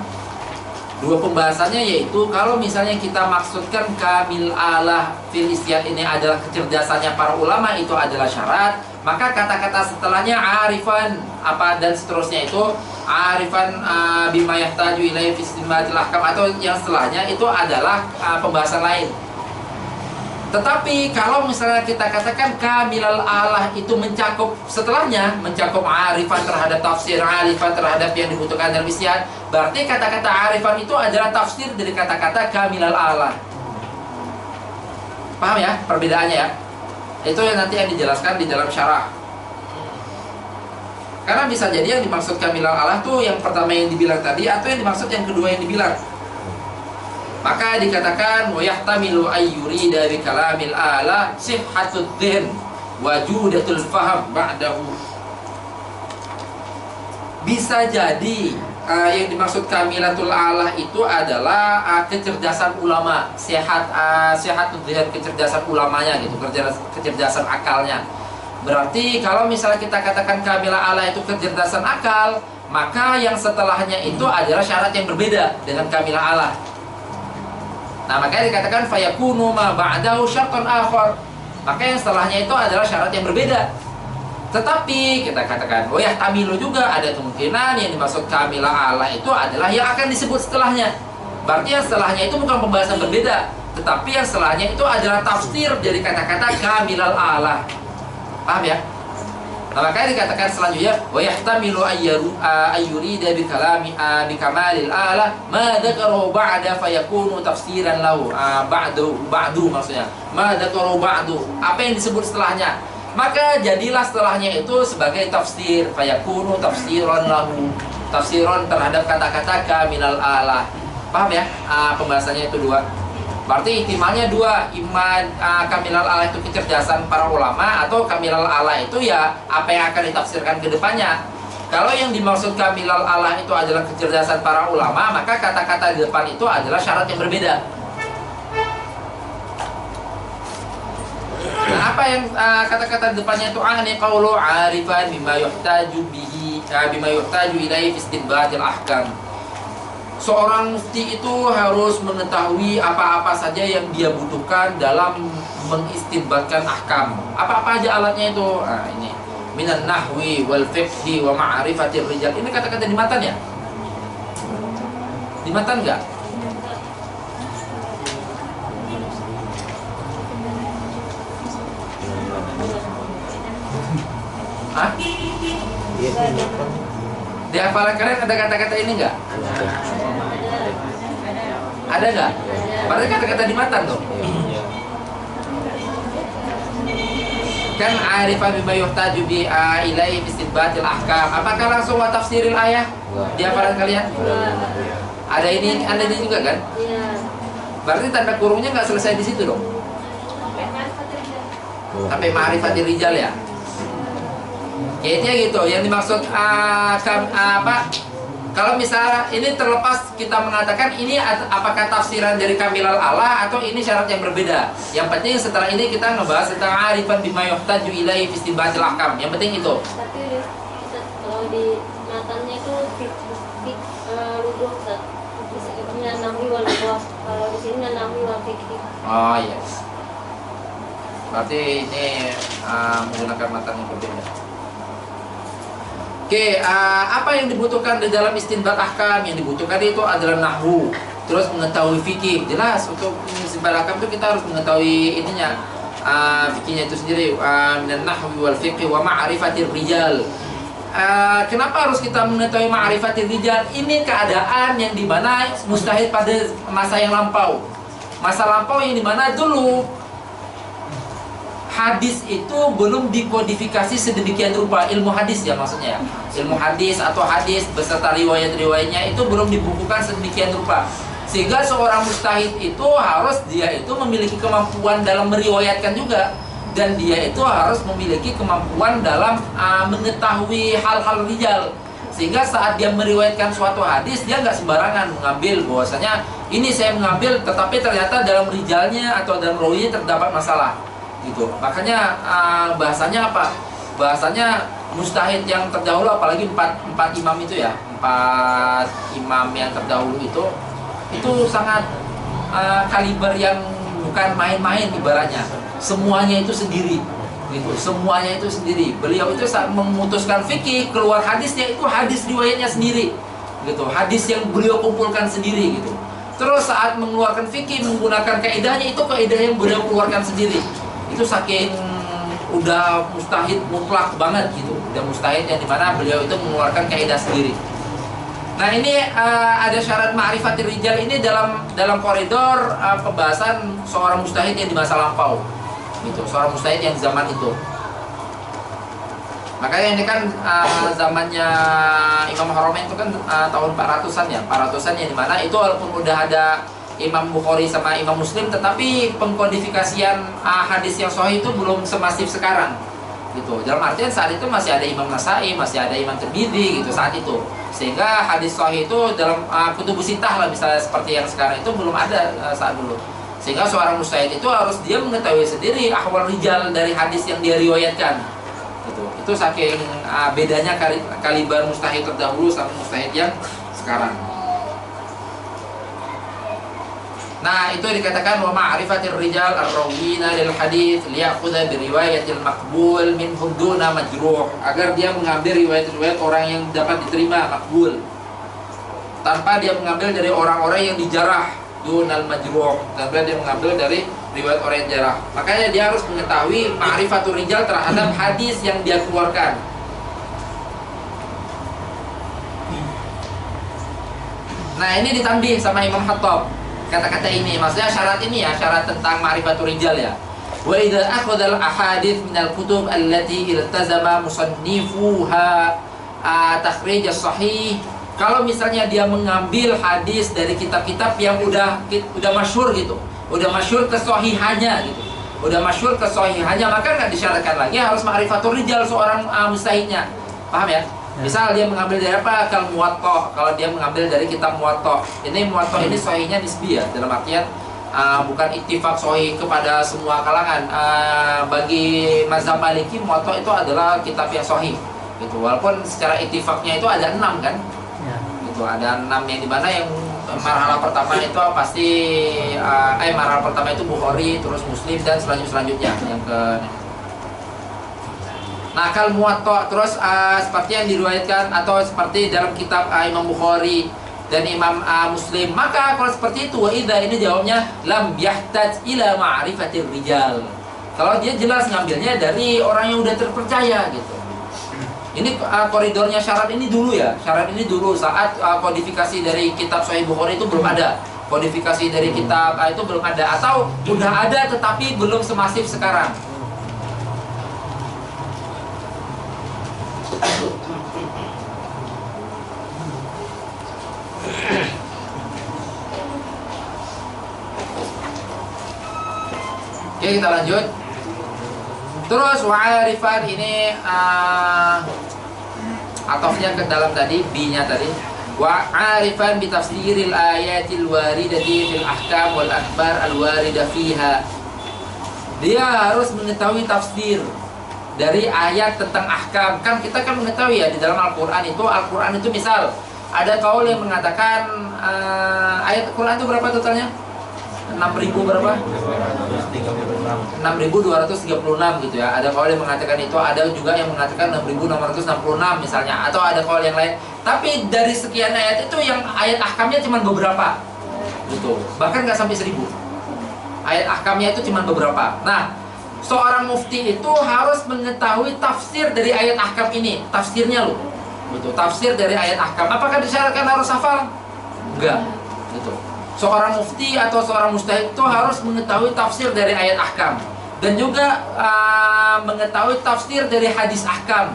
2 pembahasannya, yaitu kalau misalnya kita maksudkan kamil alah fil ijtihad ini adalah kecerdasannya para ulama, itu adalah syarat, maka kata-kata setelahnya arifan apa dan seterusnya itu arifan bima yahtaju ilaihi fi istinbatil ahkam, atau yang setelahnya itu adalah pembahasan lain. Tetapi kalau misalnya kita katakan kamilal alah itu mencakup setelahnya, mencakup arifan terhadap tafsir, arifan terhadap yang dibutuhkan dalam ijtihad, berarti kata-kata arifan itu adalah tafsir dari kata-kata kamilal alah. Paham ya perbedaannya ya? Itu yang nanti yang dijelaskan di dalam syarah. Karena bisa jadi yang dimaksud kamilal alah tuh yang pertama yang dibilang tadi, atau yang dimaksud yang kedua yang dibilang. Maka dikatakan wa yahtamilu ayyurida bi kalamil ala sihhatud dhihn wa judatul faham ba'dahu. Bisa jadi yang dimaksud kamilatul alah itu adalah kecerdasan ulama, sehat kecerdasan ulamanya gitu, kecerdasan akalnya. Berarti kalau misalnya kita katakan kamilah alah itu kecerdasan akal, maka yang setelahnya itu adalah syarat yang berbeda dengan kamilah alah. Nah, makanya dikatakan fayakunu ma ba'dahu syartan akhar. Maka yang setelahnya itu adalah syarat yang berbeda. Tetapi kita katakan, oh ya tamilu juga ada kemungkinan yang dimaksud kamilah alah itu adalah yang akan disebut setelahnya. Berarti yang setelahnya itu bukan pembahasan berbeda, tetapi yang setelahnya itu adalah tafsir dari kata-kata kamilal alah. Paham ya? Nah, makanya dikatakan selanjutnya wa yahtamilu ayyurida bi kalami bi kamalil alah ma dzakara ba'da fayakunu tafsiran lahu ba'du maksudnya ma dzakara ba'du, apa yang disebut setelahnya, maka jadilah setelahnya itu sebagai tafsir, fayakunu tafsiran lahu, tafsiran terhadap kata-kata kamilal alah. Paham ya? Pembahasannya itu dua. Berarti ihtimalnya dua, iman kamilal alah itu kecerdasan para ulama, atau kamilal alah itu ya apa yang akan ditafsirkan ke depannya. Kalau yang dimaksud kamilal alah itu adalah kecerdasan para ulama, maka kata-kata di depan itu adalah syarat yang berbeda. Nah, apa yang kata-kata di depannya itu qawlu arifan bima yuhtaju bihi bima yuhtaju ilaihi fi istinbatil ahkam. Seorang mufti itu harus mengetahui apa-apa saja yang dia butuhkan dalam mengistinbatkan ahkam. Apa-apa aja alatnya itu. Nah, ini minan nahwi wal fiqhi wa ma'rifatir rijal. Ini kata-kata di matan ya? Di matan enggak? Hah? Iya, Di hafalan kalian ada kata-kata ini enggak? Ada nggak? Berarti kata-kata di matan tuh. Kan arifan bima yuhtaju bi ilaihi istinbatil ahkam. Apakah langsung wa tafsiril ayah? Di hafalan kalian? Ada ini juga kan? Iya. Berarti tanda kurungnya nggak selesai di situ dong. Sampai ma'rifatir rijal ya. Kayaknya gitu. Yang dimaksud kalau misalnya ini terlepas kita mengatakan ini apakah tafsiran dari kamilal alah atau ini syarat yang berbeda. Yang penting setelah ini kita ngebahas tentang arifan bima yuhtaju ilaihi fi istinbatil ahkam. Yang penting itu. Tapi kalau di matanya itu luduh ini nahwi wal fiqh. Kalau di sini nahwi wal fiqh. Oh yes. Berarti ini menggunakan matan yang berbeda. Oke, apa yang dibutuhkan di dalam istinbat ahkam? Yang dibutuhkan itu adalah nahwu, terus mengetahui fikih. Jelas untuk istinbat ahkam itu kita harus mengetahui ininya, fikihnya itu sendiri. Minan nahwi wal fiqh wa ma'rifatir rijal. Kenapa harus kita mengetahui ma'rifatir rijal? Ini keadaan yang dimana mustahil pada masa yang lampau. Masa lampau yang dimana dulu hadis itu belum dikodifikasi sedemikian rupa, ilmu hadis ya maksudnya, ilmu hadis atau hadis beserta riwayat-riwayatnya itu belum dibukukan sedemikian rupa, sehingga seorang mujtahid itu harus dia itu memiliki kemampuan dalam meriwayatkan juga, dan dia itu harus memiliki kemampuan dalam mengetahui hal-hal rijal, sehingga saat dia meriwayatkan suatu hadis dia nggak sembarangan mengambil bahwasanya ini saya mengambil tetapi ternyata dalam rijalnya atau dalam rawinya terdapat masalah gitu. Makanya bahasanya apa? Bahasanya mustahid yang terdahulu, apalagi empat imam itu ya, 4 imam yang terdahulu itu sangat kaliber yang bukan main-main ibaratnya. Semuanya itu sendiri gitu. Semuanya itu sendiri. Beliau itu saat memutuskan fikih keluar hadisnya itu hadis riwayatnya sendiri gitu. Hadis yang beliau kumpulkan sendiri gitu. Terus saat mengeluarkan fikih menggunakan kaidahnya itu kaidah yang beliau keluarkan sendiri. Itu saking udah mustahid mutlak banget gitu, udah mustahid yang dimana beliau itu mengeluarkan kaidah sendiri. Nah ini ada syarat ma'rifatir rijal ini dalam koridor pembahasan seorang mustahid yang di masa lampau gitu, seorang mustahid yang zaman itu. Makanya ini kan zamannya Imam Haramain itu kan tahun 400-an ya, 400-an yang dimana itu walaupun udah ada Imam Bukhari sama Imam Muslim, tetapi pengkodifikasian hadis yang sahih itu belum semasif sekarang gitu. Dalam artian saat itu masih ada Imam Nasai, masih ada Imam Tirmidzi gitu saat itu. Sehingga hadis sahih itu dalam kutubus sittah lah misalnya seperti yang sekarang itu belum ada saat dulu. Sehingga seorang mujtahid itu harus dia mengetahui sendiri ahwal rijal dari hadis yang dia riwayatkan. Gitu. Itu saking bedanya kaliber mujtahid terdahulu sama mujtahid yang sekarang. Nah, itu dikatakan wa ma'rifatir rijal ar-rawina lil hadits liya'khudha bi riwayatil maqbul minhum duna majruh, agar dia mengambil riwayat-riwayat orang yang dapat diterima maqbul tanpa dia mengambil dari orang-orang yang dijarah dunal majruh, tanpa dia mengambil dari riwayat orang yang jarah. Makanya dia harus mengetahui ma'rifatur rijal terhadap hadis yang dia keluarkan. Nah, ini ditambih sama Imam Khattab. Kata-kata ini, maksudnya syarat ini ya, syarat tentang ma'rifatul rijal ya. Wa idza akhadha al-ahadits min al-kutub allati iltazama musannifuha takhrij as-sahih. Kalau misalnya dia mengambil hadis dari kitab-kitab yang udah masyhur gitu, udah masyhur kesahihannya gitu, udah masyhur kesahihannya, maka nggak disyaratkan lagi harus ma'rifatul rijal seorang mustahidnya. Paham ya? Misal dia mengambil dari apa? Kal Muwatta, kalau dia mengambil dari kitab Muwatta. Ini Muwatta ini sahihnya nisbi ya, dalam artian bukan ittifaq sahih kepada semua kalangan. Bagi mazhab Maliki Muwatta itu adalah kitab yang sahih. Gitu. Walaupun secara ittifaqnya itu ada 6 kan? Ya. Gitu, ada 6 yang dimana yang marhalah pertama itu pasti marhalah pertama itu Bukhari, terus Muslim dan selanjutnya yang ke. Nah, kal Muwatta terus seperti yang diriwayatkan atau seperti dalam kitab Imam Bukhari dan Imam Muslim, maka kalau seperti itu wa idza ini jawabnya lam yahtaj ila ma'rifatir rijal. Kalau dia jelas ngambilnya dari orang yang udah terpercaya gitu. Ini koridornya syarat ini dulu ya. Syarat ini dulu saat kodifikasi dari kitab Sahih Bukhari itu belum ada. Kodifikasi dari kitab itu belum ada, atau udah ada tetapi belum semasif sekarang. Oke, kita lanjut. Terus wa'arifan ini atofnya ke dalam tadi, B-nya tadi. Wa'arifan bi tafsiril ayatil waridati fil ahkam wal akhbar al warida fiha. Dia harus mengetahui tafsir dari ayat tentang ahkam. Kan kita kan mengetahui ya di dalam Al-Qur'an itu misal ada kaul yang mengatakan ayat Al-Qur'an itu berapa totalnya? 6.000 berapa? 6.236 gitu ya. Ada kaul yang mengatakan itu, ada juga yang mengatakan 6.666 misalnya, atau ada kaul yang lain. Tapi dari sekian ayat itu yang ayat ahkamnya cuma beberapa gitu. Bahkan nggak sampai 1.000. Ayat ahkamnya itu cuma beberapa. Nah, seorang mufti itu harus mengetahui tafsir dari ayat ahkam ini, tafsirnya loh. Gitu. Tafsir dari ayat ahkam. Apakah disyaratkan harus hafal? Enggak. Gitu. Seorang mufti atau seorang mujtahid itu harus mengetahui tafsir dari ayat ahkam dan juga mengetahui tafsir dari hadis ahkam.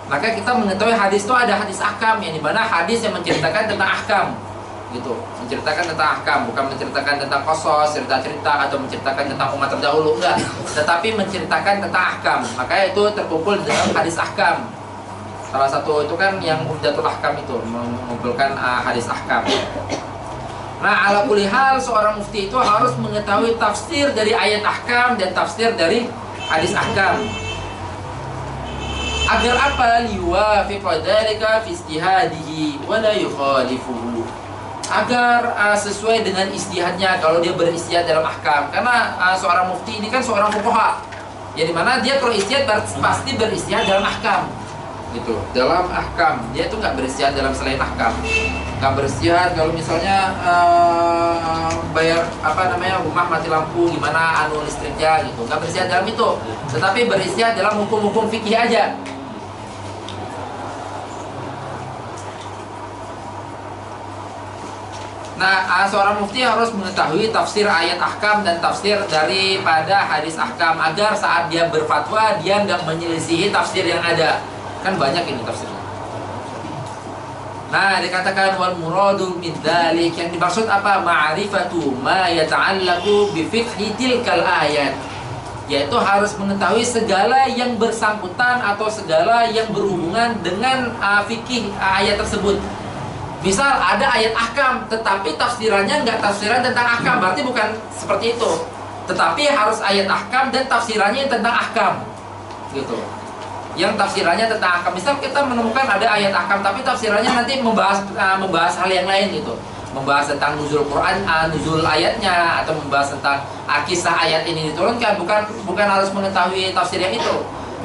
Maka kita mengetahui hadis itu ada hadis ahkam, yang dimana hadis yang menceritakan tentang ahkam, gitu, menceritakan tentang ahkam, bukan menceritakan tentang qasas, cerita-cerita atau menceritakan tentang umat terdahulu, enggak, tetapi menceritakan tentang ahkam. Maka itu terkumpul dalam hadis ahkam. Salah satu itu kan yang Umdatul Ahkam itu mengumpulkan hadis ahkam. Nah, ala kulli hal seorang mufti itu harus mengetahui tafsir dari ayat ahkam dan tafsir dari hadis ahkam. Agar apa? Liwafiqa dzalika fi ijtihadihi wa la yukhalifuhu. Agar sesuai dengan ijtihadnya kalau dia beristihad dalam ahkam. Karena seorang mufti ini kan seorang fuqaha. Ya, di mana dia kalau istihad pasti beristihad dalam ahkam. Gitu, dalam ahkam. Dia itu nggak beristihad dalam selain ahkam. Nggak beristihad kalau misalnya bayar rumah mati lampu gimana listriknya gitu. Nggak beristihad dalam itu, tetapi beristihad dalam hukum-hukum fikih aja. Nah, seorang mufti harus mengetahui tafsir ayat ahkam dan tafsir daripada hadis ahkam, agar saat dia berfatwa dia nggak menyelisihi tafsir yang ada. Kan banyak ini tafsirnya. Nah, dikatakan wal muradu min dzalik, yang dimaksud apa? Ma'rifatu ma yata'allaqu bi fiqhi tilkal ayat. yaitu harus mengetahui segala yang bersangkutan atau segala yang berhubungan dengan fikih ayat tersebut. Misal ada ayat ahkam, tetapi tafsirannya nggak tafsiran tentang ahkam, berarti bukan seperti itu. Tetapi harus ayat ahkam dan tafsirannya tentang ahkam, gitu. Yang tafsirannya tentang ahkam. Misal kita menemukan ada ayat ahkam, tapi tafsirannya nanti membahas hal yang lain, gitu. Membahas tentang nuzul Quran, nuzul ayatnya, atau membahas tentang kisah ayat ini diturunkan, bukan harus mengetahui tafsir yang itu,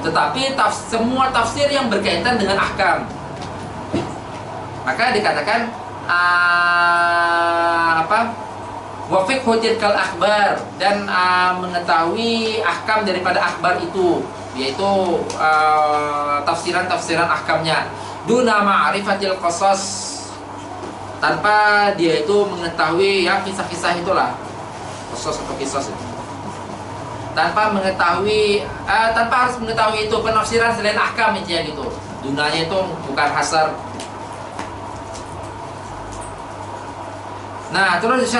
tetapi semua tafsir yang berkaitan dengan ahkam. Maka dikatakan wa fiqhu tilkal akhbar, dan mengetahui ahkam daripada akhbar itu, yaitu tafsiran-tafsiran ahkamnya, duna ma'rifatil qasas, tanpa dia itu mengetahui ya kisah-kisah itulah, qasas atau kisah itu. Tanpa harus mengetahui itu penafsiran selain ahkam intinya gitu. Dunanya itu bukan hasar. Nah, terus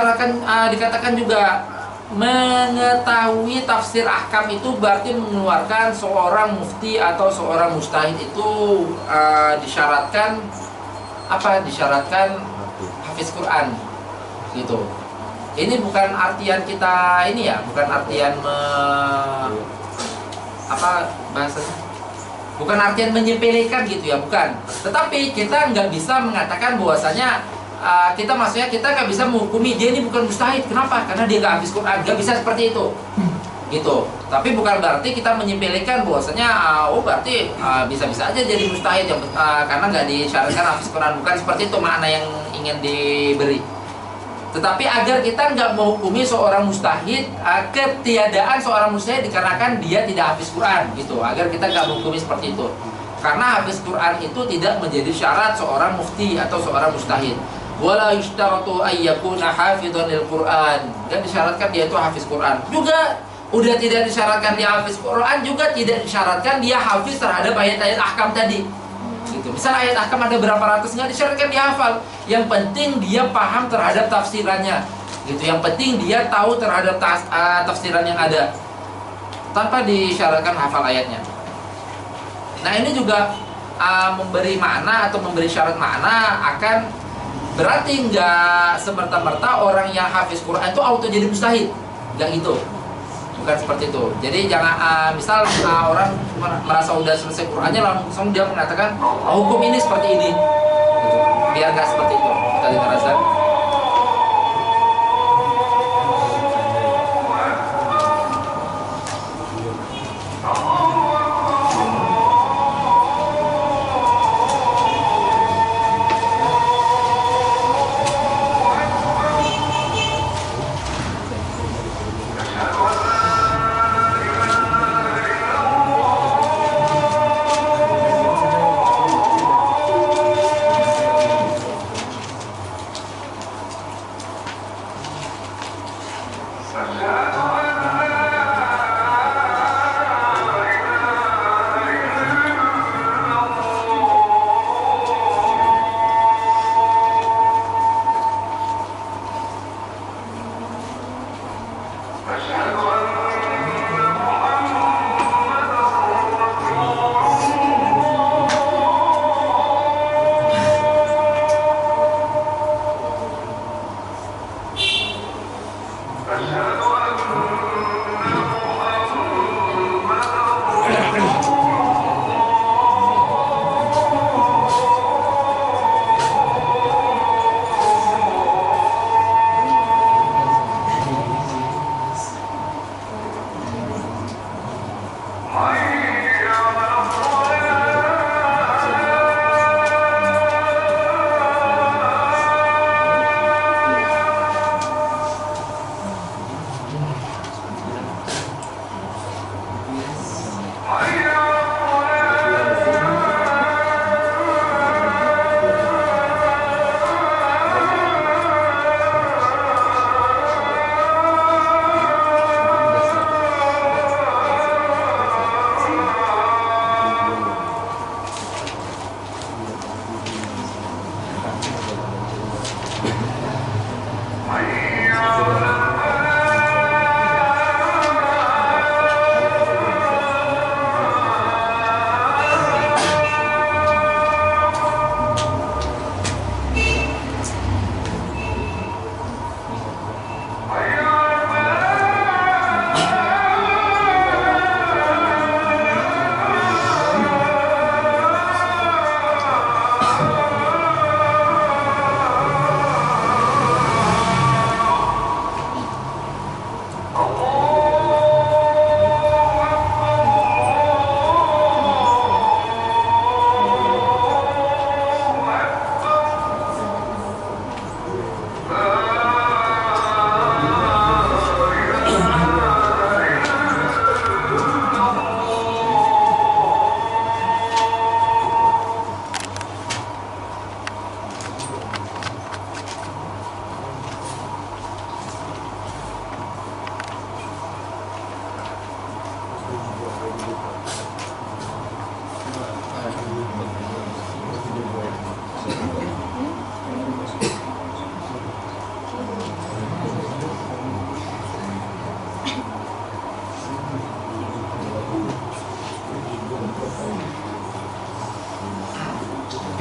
dikatakan juga mengetahui tafsir ahkam itu berarti mengeluarkan seorang mufti atau seorang mujtahid itu disyaratkan hafiz Quran gitu. Ini bukan artian kita ini ya, bukan artian bahasanya, bukan artian menyepelekan gitu ya, bukan. Tetapi kita nggak bisa mengatakan bahwasanya kita nggak bisa menghukumi dia ini bukan mujtahid. Kenapa? Karena dia nggak hafiz Quran. Nggak bisa seperti itu, gitu. Tapi bukan berarti kita menyepelekan bahwasanya berarti bisa-bisa aja jadi mujtahid karena nggak disyaratkan hafiz Quran. Bukan seperti itu makna yang ingin diberi. Tetapi agar kita nggak menghukumi seorang mujtahid, ketiadaan seorang mujtahid dikarenakan dia tidak hafiz Quran, gitu. Agar kita nggak menghukumi seperti itu. Karena hafiz Quran itu tidak menjadi syarat seorang mufti atau seorang mujtahid. Wala yushtaratu ayyakuna hafidhan lil Quran. Dan disyaratkan dia itu hafiz Quran. Juga udah tidak disyaratkan dia hafiz Quran, juga tidak disyaratkan dia hafiz terhadap ayat-ayat ahkam tadi. Gitu. Misal ayat ahkam ada berapa ratus, nggak disyaratkan dia hafal. Yang penting dia paham terhadap tafsirannya. Gitu. Yang penting dia tahu terhadap tafsiran yang ada. Tanpa disyaratkan hafal ayatnya. Nah, ini juga memberi makna atau memberi syarat makna akan berarti nggak semerta-merta orang yang hafiz Quran itu auto jadi mujtahid, nggak gitu, bukan seperti itu. Jadi jangan misal orang merasa udah selesai Qurannya langsung dia mengatakan hukum ini seperti ini, gitu. Biar nggak seperti itu. Kita dengar azan.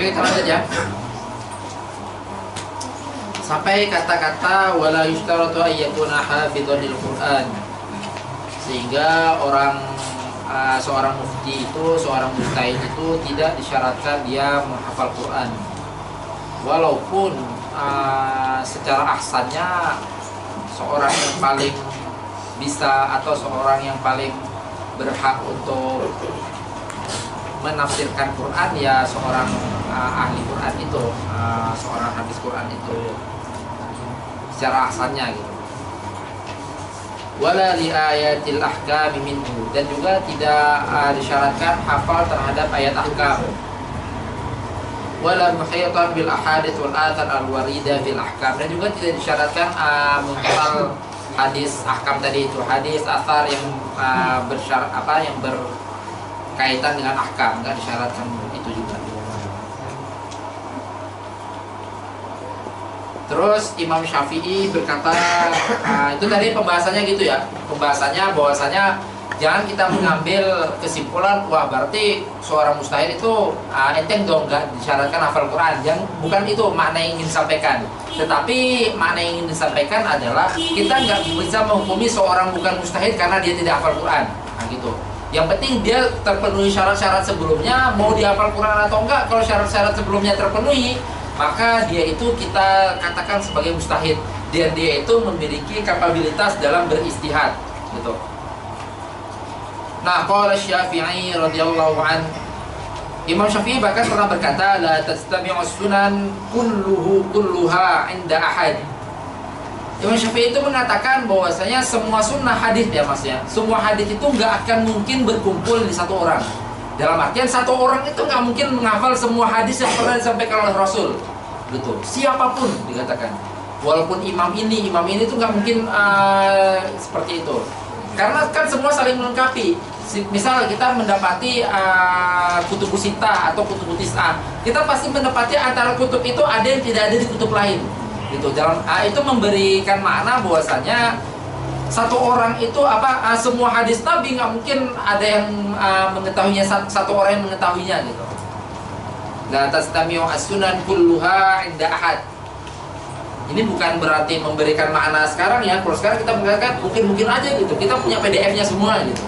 Oke, kita lanjut ya. Sampai kata-kata wala yushtaratu ayyakuna hafidhon lil Qur'an. Sehingga seorang mufti itu, seorang mujtahid itu tidak disyaratkan dia menghafal Quran. Walaupun secara ahsannya seorang yang paling bisa atau seorang yang paling berhak untuk menafsirkan Quran ya seorang ahli Quran itu, seorang hafiz Quran itu secara ahsannya gitu. Wala li ayatil ahkami minhu, dan juga tidak disyaratkan hafal terhadap ayat ahkam. Wala muhyitan bil ahadits wal athar al warida fil ahkam, dan juga tidak disyaratkan menghafal hadis ahkam tadi itu, hadis athar yang yang berkaitan dengan ahkam, enggak disyaratkan itu juga. Terus Imam Syafi'i berkata, itu tadi pembahasannya gitu ya. Pembahasannya bahwasanya jangan kita mengambil kesimpulan wah berarti seorang mustahil itu enteng dong nggak disyaratkan hafal Quran. Bukan itu makna yang ingin disampaikan. Tetapi makna yang ingin disampaikan adalah kita nggak bisa menghukumi seorang bukan mustahil karena dia tidak hafal Quran. Nah gitu. Yang penting dia terpenuhi syarat-syarat sebelumnya, mau dihafal Quran atau enggak. Kalau syarat-syarat sebelumnya terpenuhi, maka dia itu kita katakan sebagai mustahid, dan dia itu memiliki kapabilitas dalam beristihad gitu. Nah, qala Syafi'i radhiyallahu an, Imam Syafi'i bahkan pernah berkata, la tastami'us sunan kulluha 'inda ahad. Imam Syafi'i itu mengatakan bahwasanya semua sunnah hadis ya maksudnya, semua hadis itu nggak akan mungkin berkumpul di satu orang. Dalam artian satu orang itu nggak mungkin menghafal semua hadis yang pernah disampaikan oleh Rasul, gitu. Siapapun dikatakan, walaupun imam ini itu nggak mungkin seperti itu, karena kan semua saling melengkapi. Misal kita mendapati kutub sita atau kutub tis'ah, kita pasti mendapati antara kutub itu ada yang tidak ada di kutub lain, gitu. Dalam itu memberikan makna bahwasanya satu orang itu semua hadis Nabi nggak mungkin ada yang mengetahuinya, satu orang yang mengetahuinya gitu. La tastami'u as-sunan kulluha 'inda ahad. Ini bukan berarti memberikan makna sekarang ya. Kalau sekarang kita mengatakan mungkin aja gitu. Kita punya PDF-nya semua gitu.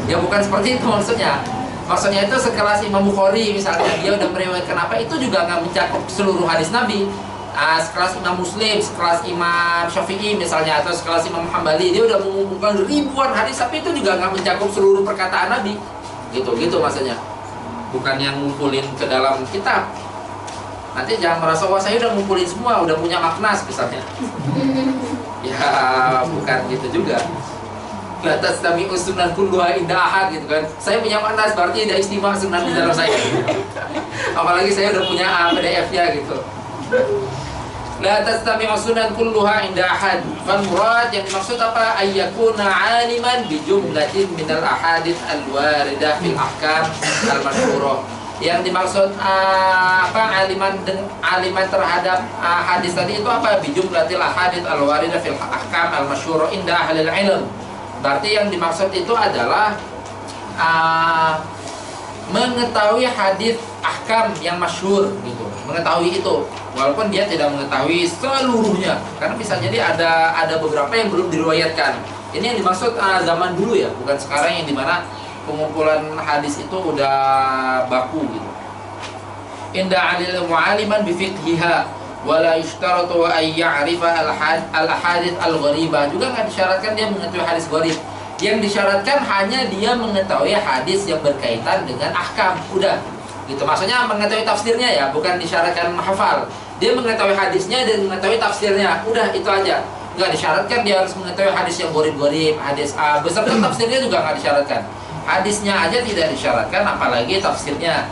Ya bukan seperti itu maksudnya. Maksudnya itu sekelas Imam Bukhari misalnya, dia udah meriwayatkan apa, itu juga nggak mencakup seluruh hadis Nabi. Sekelas Imam Muslim, sekelas Imam Syafi'i misalnya, atau sekelas Imam Hambali, dia udah mengumpulkan ribuan hadis, tapi itu juga nggak mencakup seluruh perkataan Nabi, gitu maksudnya. Bukan yang ngumpulin ke dalam kitab. Nanti jangan merasa wah saya udah ngumpulin semua, udah punya maknas misalnya. Ya bukan gitu juga. La tastami'u sunan kulluha 'inda ahad gitu kan. Saya punya maknas berarti ada istimewa sunan di dalam saya. Apalagi saya udah punya PDF-nya gitu. La tastami'u sunan kulluha 'inda ahad. Fal murad yang dimaksud apa? Ayyakuna 'aliman bi jumlatin minal ahadits al-waridah fil ahkam al-masyhurah. Yang dimaksud aliman terhadap hadis tadi itu apa? Bi jumlatil ahadits al-waridah fil ahkam al-masyhurah inda ahli al-ilm. Berarti yang dimaksud itu adalah mengetahui hadis ahkam yang masyhur gitu. Mengetahui itu walaupun dia tidak mengetahui seluruhnya, karena bisa jadi ada beberapa yang belum diriwayatkan. Ini yang dimaksud zaman dulu ya, bukan sekarang yang dimana pengumpulan hadis itu udah baku gitu. Inda alil mu'aliman bi fiqhiha wala yushtaratu ay ya'rifa al-ahadits al-gharibah. Juga nggak disyaratkan dia mengetahui hadis gharib. Yang disyaratkan hanya dia mengetahui hadis yang berkaitan dengan ahkam. Udah gitu, maksudnya mengetahui tafsirnya ya, bukan disyaratkan menghafal. Dia mengetahui hadisnya dan mengetahui tafsirnya, udah itu aja. Nggak disyaratkan dia harus mengetahui hadis yang gharib-gharib, hadis beserta tafsirnya juga nggak disyaratkan. Hadisnya aja tidak disyaratkan, apalagi tafsirnya.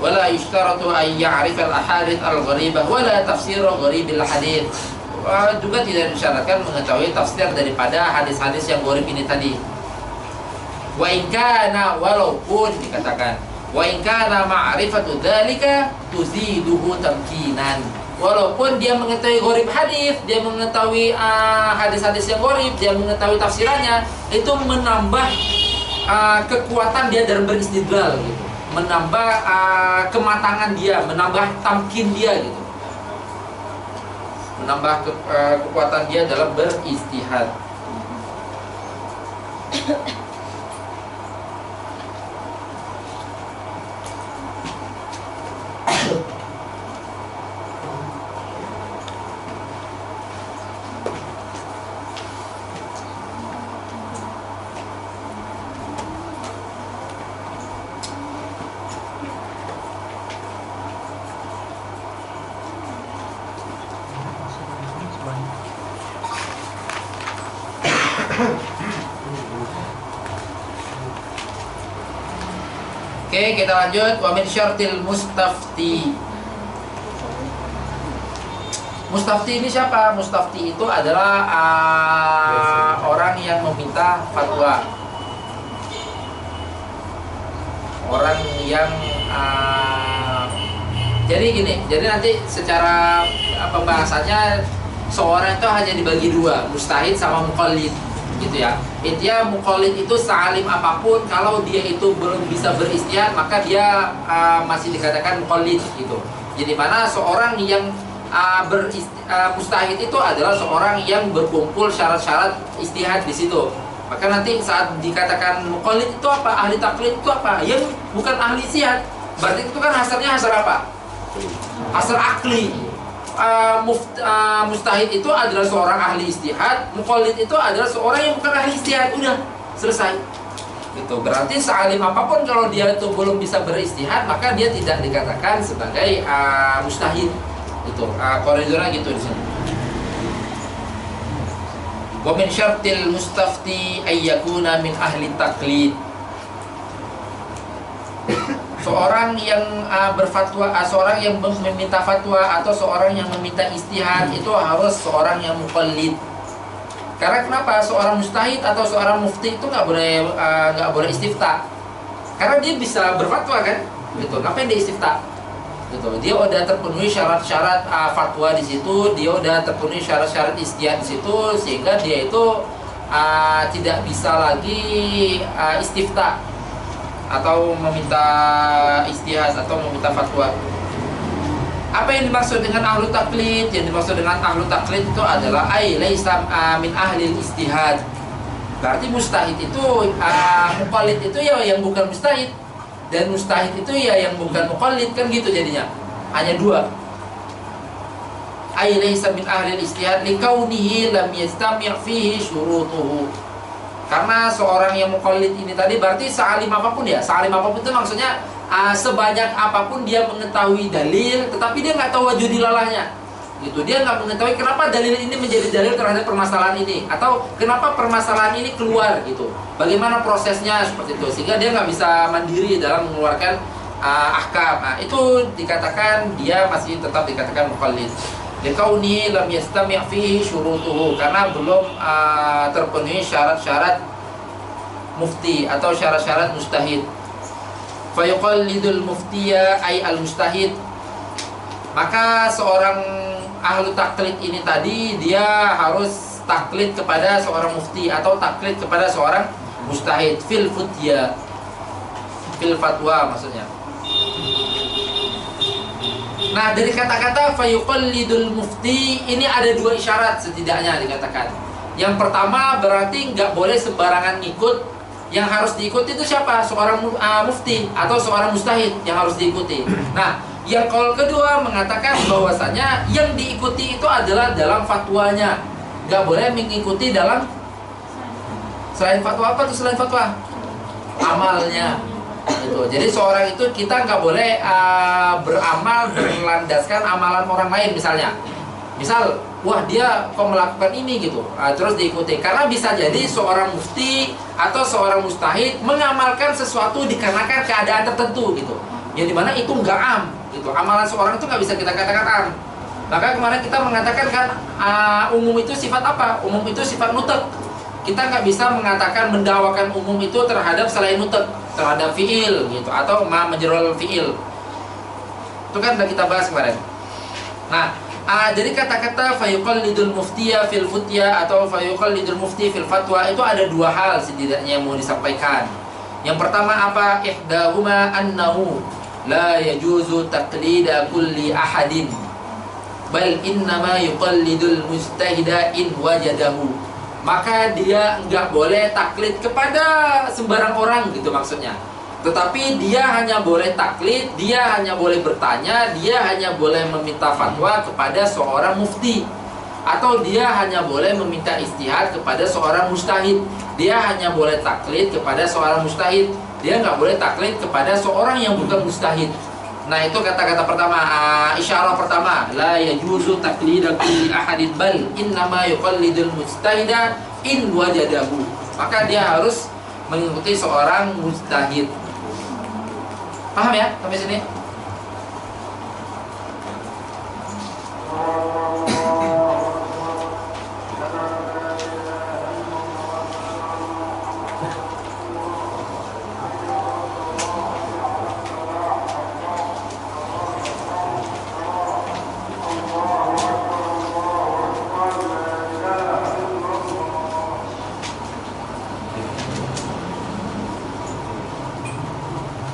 Wala yushtaratu ay ya'rifa al-ahadits al-gharibah wala tafsir gharibil hadits. Juga tidak disyaratkan mengetahui tafsir daripada hadis-hadis yang gharib ini tadi. Wa in kana, walaupun dikatakan wa in kana ma'rifatu dzalika tuziduhu tamkinan. Walaupun dia mengetahui gharib hadis, dia mengetahui hadis-hadis yang gharib, dia mengetahui tafsirannya, itu menambah kekuatan dia dalam beristidlal gitu. menambah kematangan dia, menambah tamkin dia gitu, menambah kekuatan dia dalam beristihad. Oke, kita lanjut. Wa min syartil mustafti. Mustafti ini siapa? Mustafti itu adalah orang yang meminta fatwa. Orang yang jadi gini, jadi nanti secara pembahasannya seorang itu hanya dibagi dua, mustahid sama muqallid gitu ya. Intinya muqallid itu sealim apapun, kalau dia itu belum bisa beristihad maka dia masih dikatakan muqallid gitu. Jadi mana seorang yang mustahid itu adalah seorang yang berkumpul syarat-syarat istihad di situ. Maka nanti saat dikatakan muqallid itu apa? Ahli taklid itu apa? Yang bukan ahli istihad. Berarti itu kan hasilnya hasil apa? Hasil akli. Mustahid itu adalah seorang ahli istihad, muqallid itu adalah seorang yang bukan ahli istihad. Udah, selesai. Gitu. Berarti sealim apapun kalau dia itu belum bisa beristihad, maka dia tidak dikatakan sebagai mustahid. Gitu. Koridornya gitu di sini. Wa min syartil mustafti ayyakuna min ahli taklid. Seorang yang berfatwa, seorang yang meminta fatwa atau seorang yang meminta istihad itu harus seorang yang muqallid. Karena kenapa? Seorang mustahid atau seorang mufti itu nggak boleh istifta. Karena dia bisa berfatwa kan, gitu. Ngapain dia istifta? Gitu. Dia udah terpenuhi syarat-syarat fatwa di situ, dia udah terpenuhi syarat-syarat istihad di situ, sehingga dia itu tidak bisa lagi istifta atau meminta istihad atau meminta fatwa. Apa yang dimaksud dengan ahlu taklid? Yang dimaksud dengan ahlu taklid itu adalah laisa min ahli istihad. Berarti mustahid itu muqallid itu ya yang bukan mustahid, dan mustahid itu ya yang bukan muqallid, kan gitu jadinya. Hanya dua. Laisa min ahli istihad likaunihi lam yastami' fihi syurutuhu. Karena seorang yang muqallid ini tadi berarti sealim apapun ya. Sealim apapun itu maksudnya sebanyak apapun dia mengetahui dalil, tetapi dia nggak tahu wajud dilalahnya. Gitu. Dia nggak mengetahui kenapa dalil ini menjadi dalil terhadap permasalahan ini, atau kenapa permasalahan ini keluar gitu. Bagaimana prosesnya seperti itu, sehingga dia nggak bisa mandiri dalam mengeluarkan ahkam. Nah, itu dikatakan dia masih tetap dikatakan muqallid. Likauni lam yastami' fihi syurutuhu, karena belum terpenuhi syarat-syarat mufti atau syarat-syarat mustahid. Fayuqallidul muftiya ay al mustahid. Maka seorang ahlu taklid ini tadi dia harus taklid kepada seorang mufti atau taklid kepada seorang mustahid fil futya, fil fatwa maksudnya. Nah, dari kata-kata fayuqallidul mufti ini ada dua isyarat setidaknya dikatakan. Yang pertama berarti nggak boleh sembarangan ngikut. Yang harus diikuti itu siapa? Seorang mufti atau seorang mustahid yang harus diikuti. Nah, yang qaul kedua mengatakan bahwasanya yang diikuti itu adalah dalam fatwanya. Nggak boleh mengikuti dalam selain fatwa. Apa itu selain fatwa? Amalnya. Gitu. Jadi seorang itu kita nggak boleh beramal berlandaskan amalan orang lain misalnya. Misal, wah dia kok melakukan ini gitu, terus diikuti. Karena bisa jadi seorang mufti atau seorang mustahid mengamalkan sesuatu dikarenakan keadaan tertentu gitu. Yang dimana itu nggak am gitu. Amalan seorang itu nggak bisa kita katakan am. Maka kemarin kita mengatakan kan umum itu sifat apa? Umum itu sifat nutek. Kita nggak bisa mengatakan mendakwakan umum itu terhadap selain nutek, terhadap fiil gitu, atau majrul fiil. Itu kan sudah kita bahas kemarin. Nah, jadi kata-kata fayuqallidul muftiya fil futya atau fayuqallidul mufti fil fatwa itu ada dua hal setidaknya yang mau disampaikan. Yang pertama apa? Ihdahuma annahu la yajuzu taqlida kulli ahadin bal innama yuqallidul mujtahida in wajadahu. Maka dia enggak boleh taklid kepada sembarang orang gitu maksudnya. Tetapi dia hanya boleh taklid, dia hanya boleh bertanya, dia hanya boleh meminta fatwa kepada seorang mufti, atau dia hanya boleh meminta istihad kepada seorang mujtahid. Dia hanya boleh taklid kepada seorang mujtahid, dia nggak boleh taklid kepada seorang yang bukan mujtahid. Nah itu kata-kata pertama, isyarah pertama, la yajuzu taqlidu kulli ahadin bal innama yuqallidul mujtahida in wajadahu. Maka dia harus mengikuti seorang mujtahid. Paham ya sampai sini?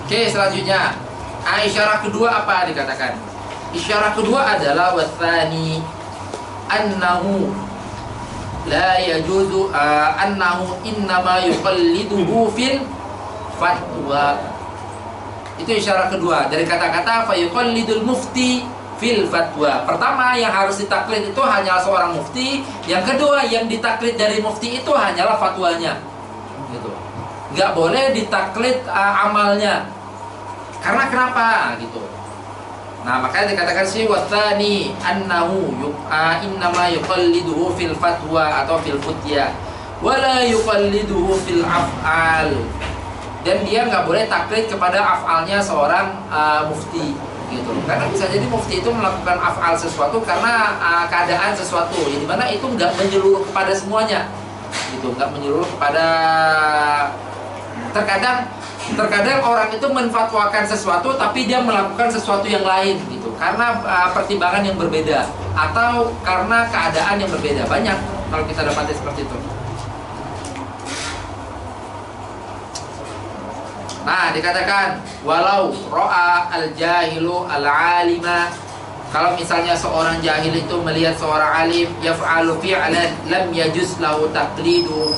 Oke, selanjutnya isyarah kedua apa dikatakan? Isyarah kedua adalah wathani annahu la yajuzu annahu innama yuqalliduhu fil fatwa. Itu isyarah kedua dari kata-kata fayuqallidul mufti fil fatwa. Pertama yang harus ditaklid itu hanyalah seorang mufti. Yang kedua yang ditaklid dari mufti itu hanyalah fatwanya. Gitu. Nggak boleh ditaklid amalnya. Karena kenapa gitu? Nah makanya dikatakan sih wathani annahu innama yuqalliduhu fil fatwa atau fil futya wala yuqalliduhu fil af'al. Dan dia nggak boleh taklid kepada af'alnya seorang mufti gitu. Karena bisa jadi mufti itu melakukan af'al sesuatu karena keadaan sesuatu yang dimana itu nggak menyeluruh kepada semuanya gitu, nggak menyeluruh kepada. Terkadang orang itu menfatwakan sesuatu tapi dia melakukan sesuatu yang lain gitu karena pertimbangan yang berbeda atau karena keadaan yang berbeda. Banyak kalau kita dapati seperti itu. Nah dikatakan walau ro'a al-jahilu al-alima, kalau misalnya seorang jahil itu melihat seorang alim yaf'alu fi'lan lam yajuz lahu taqlidu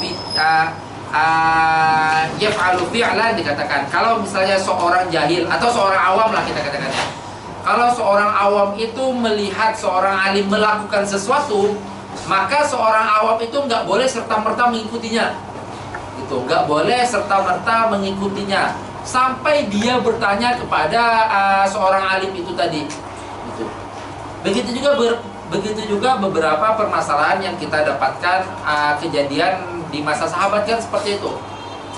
yaf'alu fi'lan, dikatakan kalau misalnya seorang jahil atau seorang awam lah kita katakan ya. Kalau seorang awam itu melihat seorang alim melakukan sesuatu, maka seorang awam itu nggak boleh serta-merta mengikutinya. Gitu, nggak boleh serta-merta mengikutinya sampai dia bertanya kepada seorang alim itu tadi. Gitu. Begitu juga beberapa permasalahan yang kita dapatkan kejadian di masa sahabat kan seperti itu.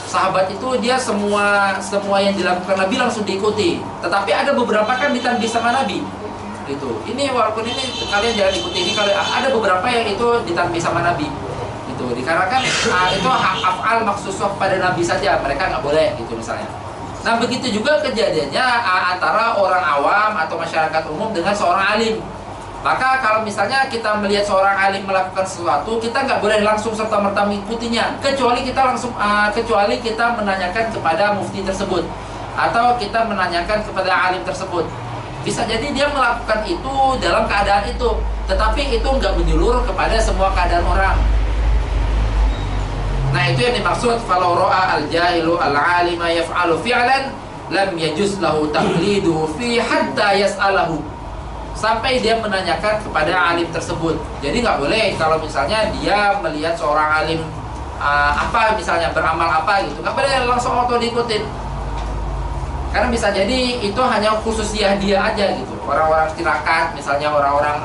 Sahabat itu dia semua yang dilakukan Nabi langsung diikuti. Tetapi ada beberapa kan ditanbih sama Nabi. Gitu. Ini walaupun ini kalian jangan ikuti ini, kalau ada beberapa yang itu ditanbih sama Nabi. Gitu. Dikarenakan itu hak af'al maksusoh pada Nabi saja, mereka nggak boleh gitu misalnya. Nah begitu juga kejadiannya antara orang awam atau masyarakat umum dengan seorang alim. Maka kalau misalnya kita melihat seorang alim melakukan sesuatu, kita nggak boleh langsung serta-merta mengikutinya, kecuali kita menanyakan kepada mufti tersebut atau kita menanyakan kepada alim tersebut. Bisa jadi dia melakukan itu dalam keadaan itu, tetapi itu nggak menyeluruh kepada semua keadaan orang. Nah itu yang dimaksud falau ro'a al-jahilu al-alima yaf'alu fi'lan lam yajuz lahu taqliduhu fi hatta yas'alahu, sampai dia menanyakan kepada alim tersebut. Jadi nggak boleh kalau misalnya dia melihat seorang alim apa misalnya beramal apa gitu, nggak boleh langsung auto diikutin. Karena bisa jadi itu hanya khususnya dia aja gitu. Orang-orang tirakat misalnya, orang-orang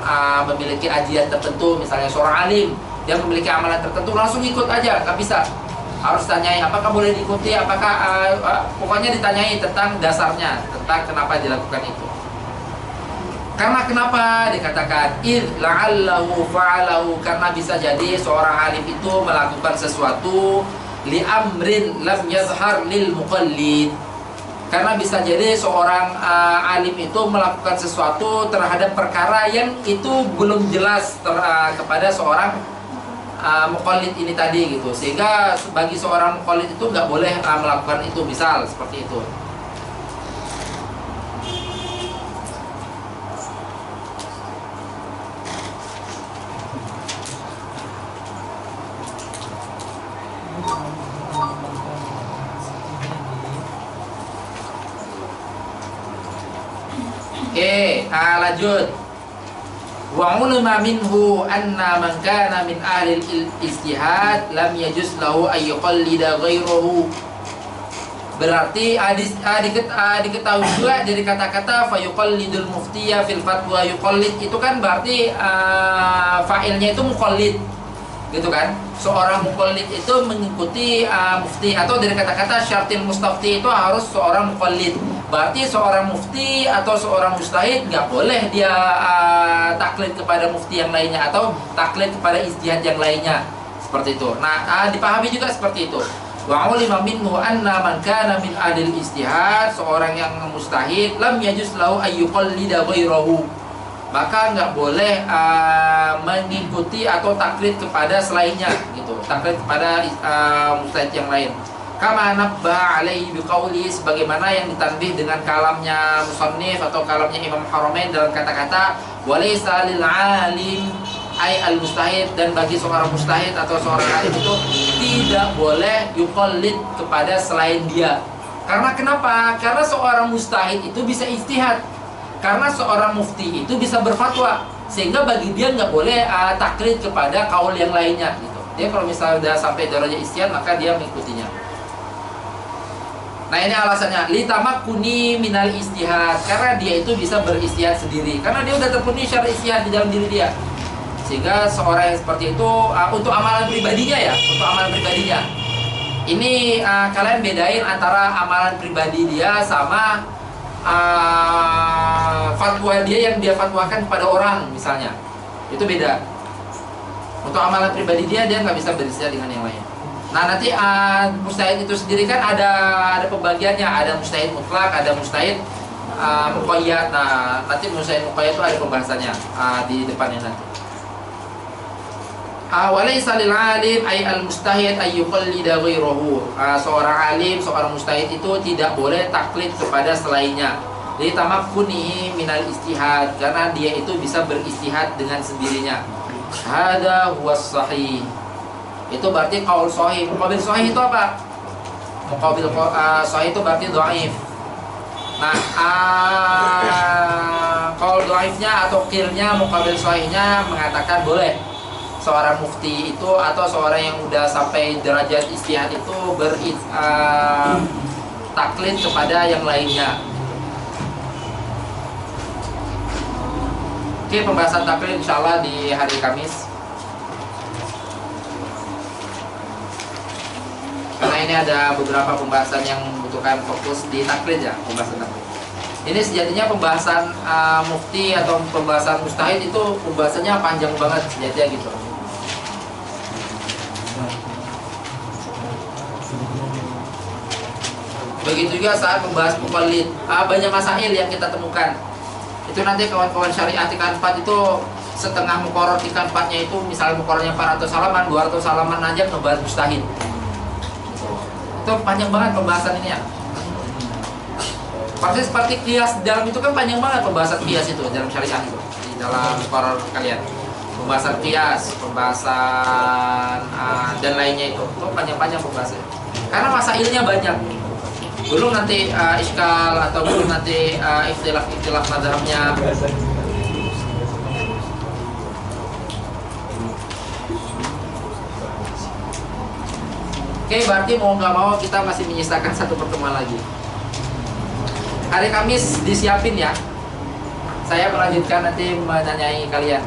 memiliki ajian tertentu, misalnya seorang alim dia memiliki amalan tertentu langsung ikut aja, nggak bisa. Harus tanyai apakah boleh diikuti, apakah pokoknya ditanyai tentang dasarnya, tentang kenapa dilakukan itu. Karena kenapa dikatakan id la'allahu fa'alahu, karena bisa jadi seorang alim itu melakukan sesuatu li amrin lam yazhar lil muqallid, karena bisa jadi seorang alim itu melakukan sesuatu terhadap perkara yang itu belum jelas kepada seorang muqallid ini tadi gitu. Sehingga bagi seorang muqallid itu nggak boleh melakukan itu, misal seperti itu. Oke, lanjut. Wa ulama minhu anna man kana min ahli al-ijtihad lam yajuz lahu ay yuqallida ghairahu. Berarti diketahui juga dari kata-kata fa yuqallidul muftiya fil fatwa. Yuqallid itu kan berarti fa'ilnya itu muqallid, gitu kan? Seorang muqallid itu mengikuti mufti, atau dari kata-kata syartil mustafti itu harus seorang muqallid. Berarti seorang mufti atau seorang mujtahid nggak boleh dia taklid kepada mufti yang lainnya atau taklid kepada ijtihad yang lainnya, seperti itu. Nah, dipahami juga seperti itu. Wa ulima minhu anna man kana min adil ijtihad, seorang yang mujtahid lam yajuz lahu ay yuqallida ghairahu, maka nggak boleh mengikuti atau taklid kepada selainnya, gitu. Taklid kepada mujtahid yang lain. Kama nabba alaihi biqauli, sebagaimana yang ditanbih dengan kalamnya musannif atau kalamnya Imam Haramain dalam kata-kata walaysa lil alim ay al mustahid, dan bagi seorang mustahid atau seorang alim itu tidak boleh yuqallid kepada selain dia. Karena kenapa? Karena seorang mustahid itu bisa ijtihad, karena seorang mufti itu bisa berfatwa, sehingga bagi dia nggak boleh taklid kepada kaul yang lainnya, gitu. Dia kalau misalnya sudah sampai derajat ijtihad maka dia mengikutinya. Nah, ini alasannya litamakkuni minal ijtihad, karena dia itu bisa beristihad sendiri, karena dia udah terpenuhi syarat istihad di dalam diri dia. Sehingga seorang yang seperti itu untuk amalan pribadinya ya, untuk amalan pribadinya. Ini kalian bedain antara amalan pribadi dia sama fatwa dia yang dia fatwakan kepada orang misalnya. Itu beda. Untuk amalan pribadi dia nggak bisa beristihad dengan yang lain. Nah, nanti mujtahid itu sendiri kan ada pembagiannya, ada mujtahid mutlak, ada mujtahid muqayyad. Nah, nanti mujtahid muqayyad itu ada pembahasannya di depannya nanti. Walaysa lil alim ay al mustahid ay yuqallida ghairahu. Seorang alim, seorang mujtahid itu tidak boleh taklid kepada selainnya. Jadi tamakkuni minal ijtihad, karena dia itu bisa beristihad dengan sendirinya. Hada huwas sahih. Itu berarti qaul sahih. Muqabil sahih itu apa? Muqabil sahih itu berarti dhaif. Nah, qaul dhaifnya atau qilnya, muqabil sahihnya mengatakan boleh seorang mufti itu atau seorang yang udah sampai derajat ijtihad itu taklid kepada yang lainnya. Oke, pembahasan taklid insyaallah di hari Kamis. Karena ini ada beberapa pembahasan yang membutuhkan fokus di taklid ya, pembahasan taklid. Ini sejatinya pembahasan mufti atau pembahasan mujtahid itu pembahasannya panjang banget sejatinya gitu. Begitu juga saat membahas muqallid, banyak masail yang kita temukan. Itu nanti kawan-kawan syariah tingkat 4 itu setengah muqarrar tingkat 4-nya itu misalnya muqarrarnya 400 halaman, 200 halaman aja ngebahas mujtahid. Itu panjang banget pembahasan ini ya. Seperti qiyas dalam itu kan panjang banget pembahasan qiyas itu dalam syariah itu di dalam muqarrar kalian. Pembahasan qiyas, pembahasan dan lainnya itu panjang-panjang pembahasannya. Karena masailnya banyak. Belum nanti iskal atau belum nanti ikhtilaf mazhabnya. Oke, berarti mau nggak mau kita masih menyisakan satu pertemuan lagi. Hari Kamis disiapin ya. Saya melanjutkan nanti menanyai kalian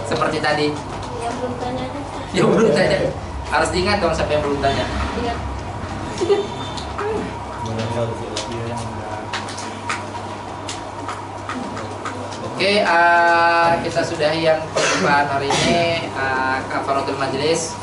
seperti tadi. Yang belum tanya aja. Yang belum tanya harus diingat dong siapa yang belum tanya. Iya. Oke, kita sudahi yang perjumpaan hari ini. Kafaratul majlis.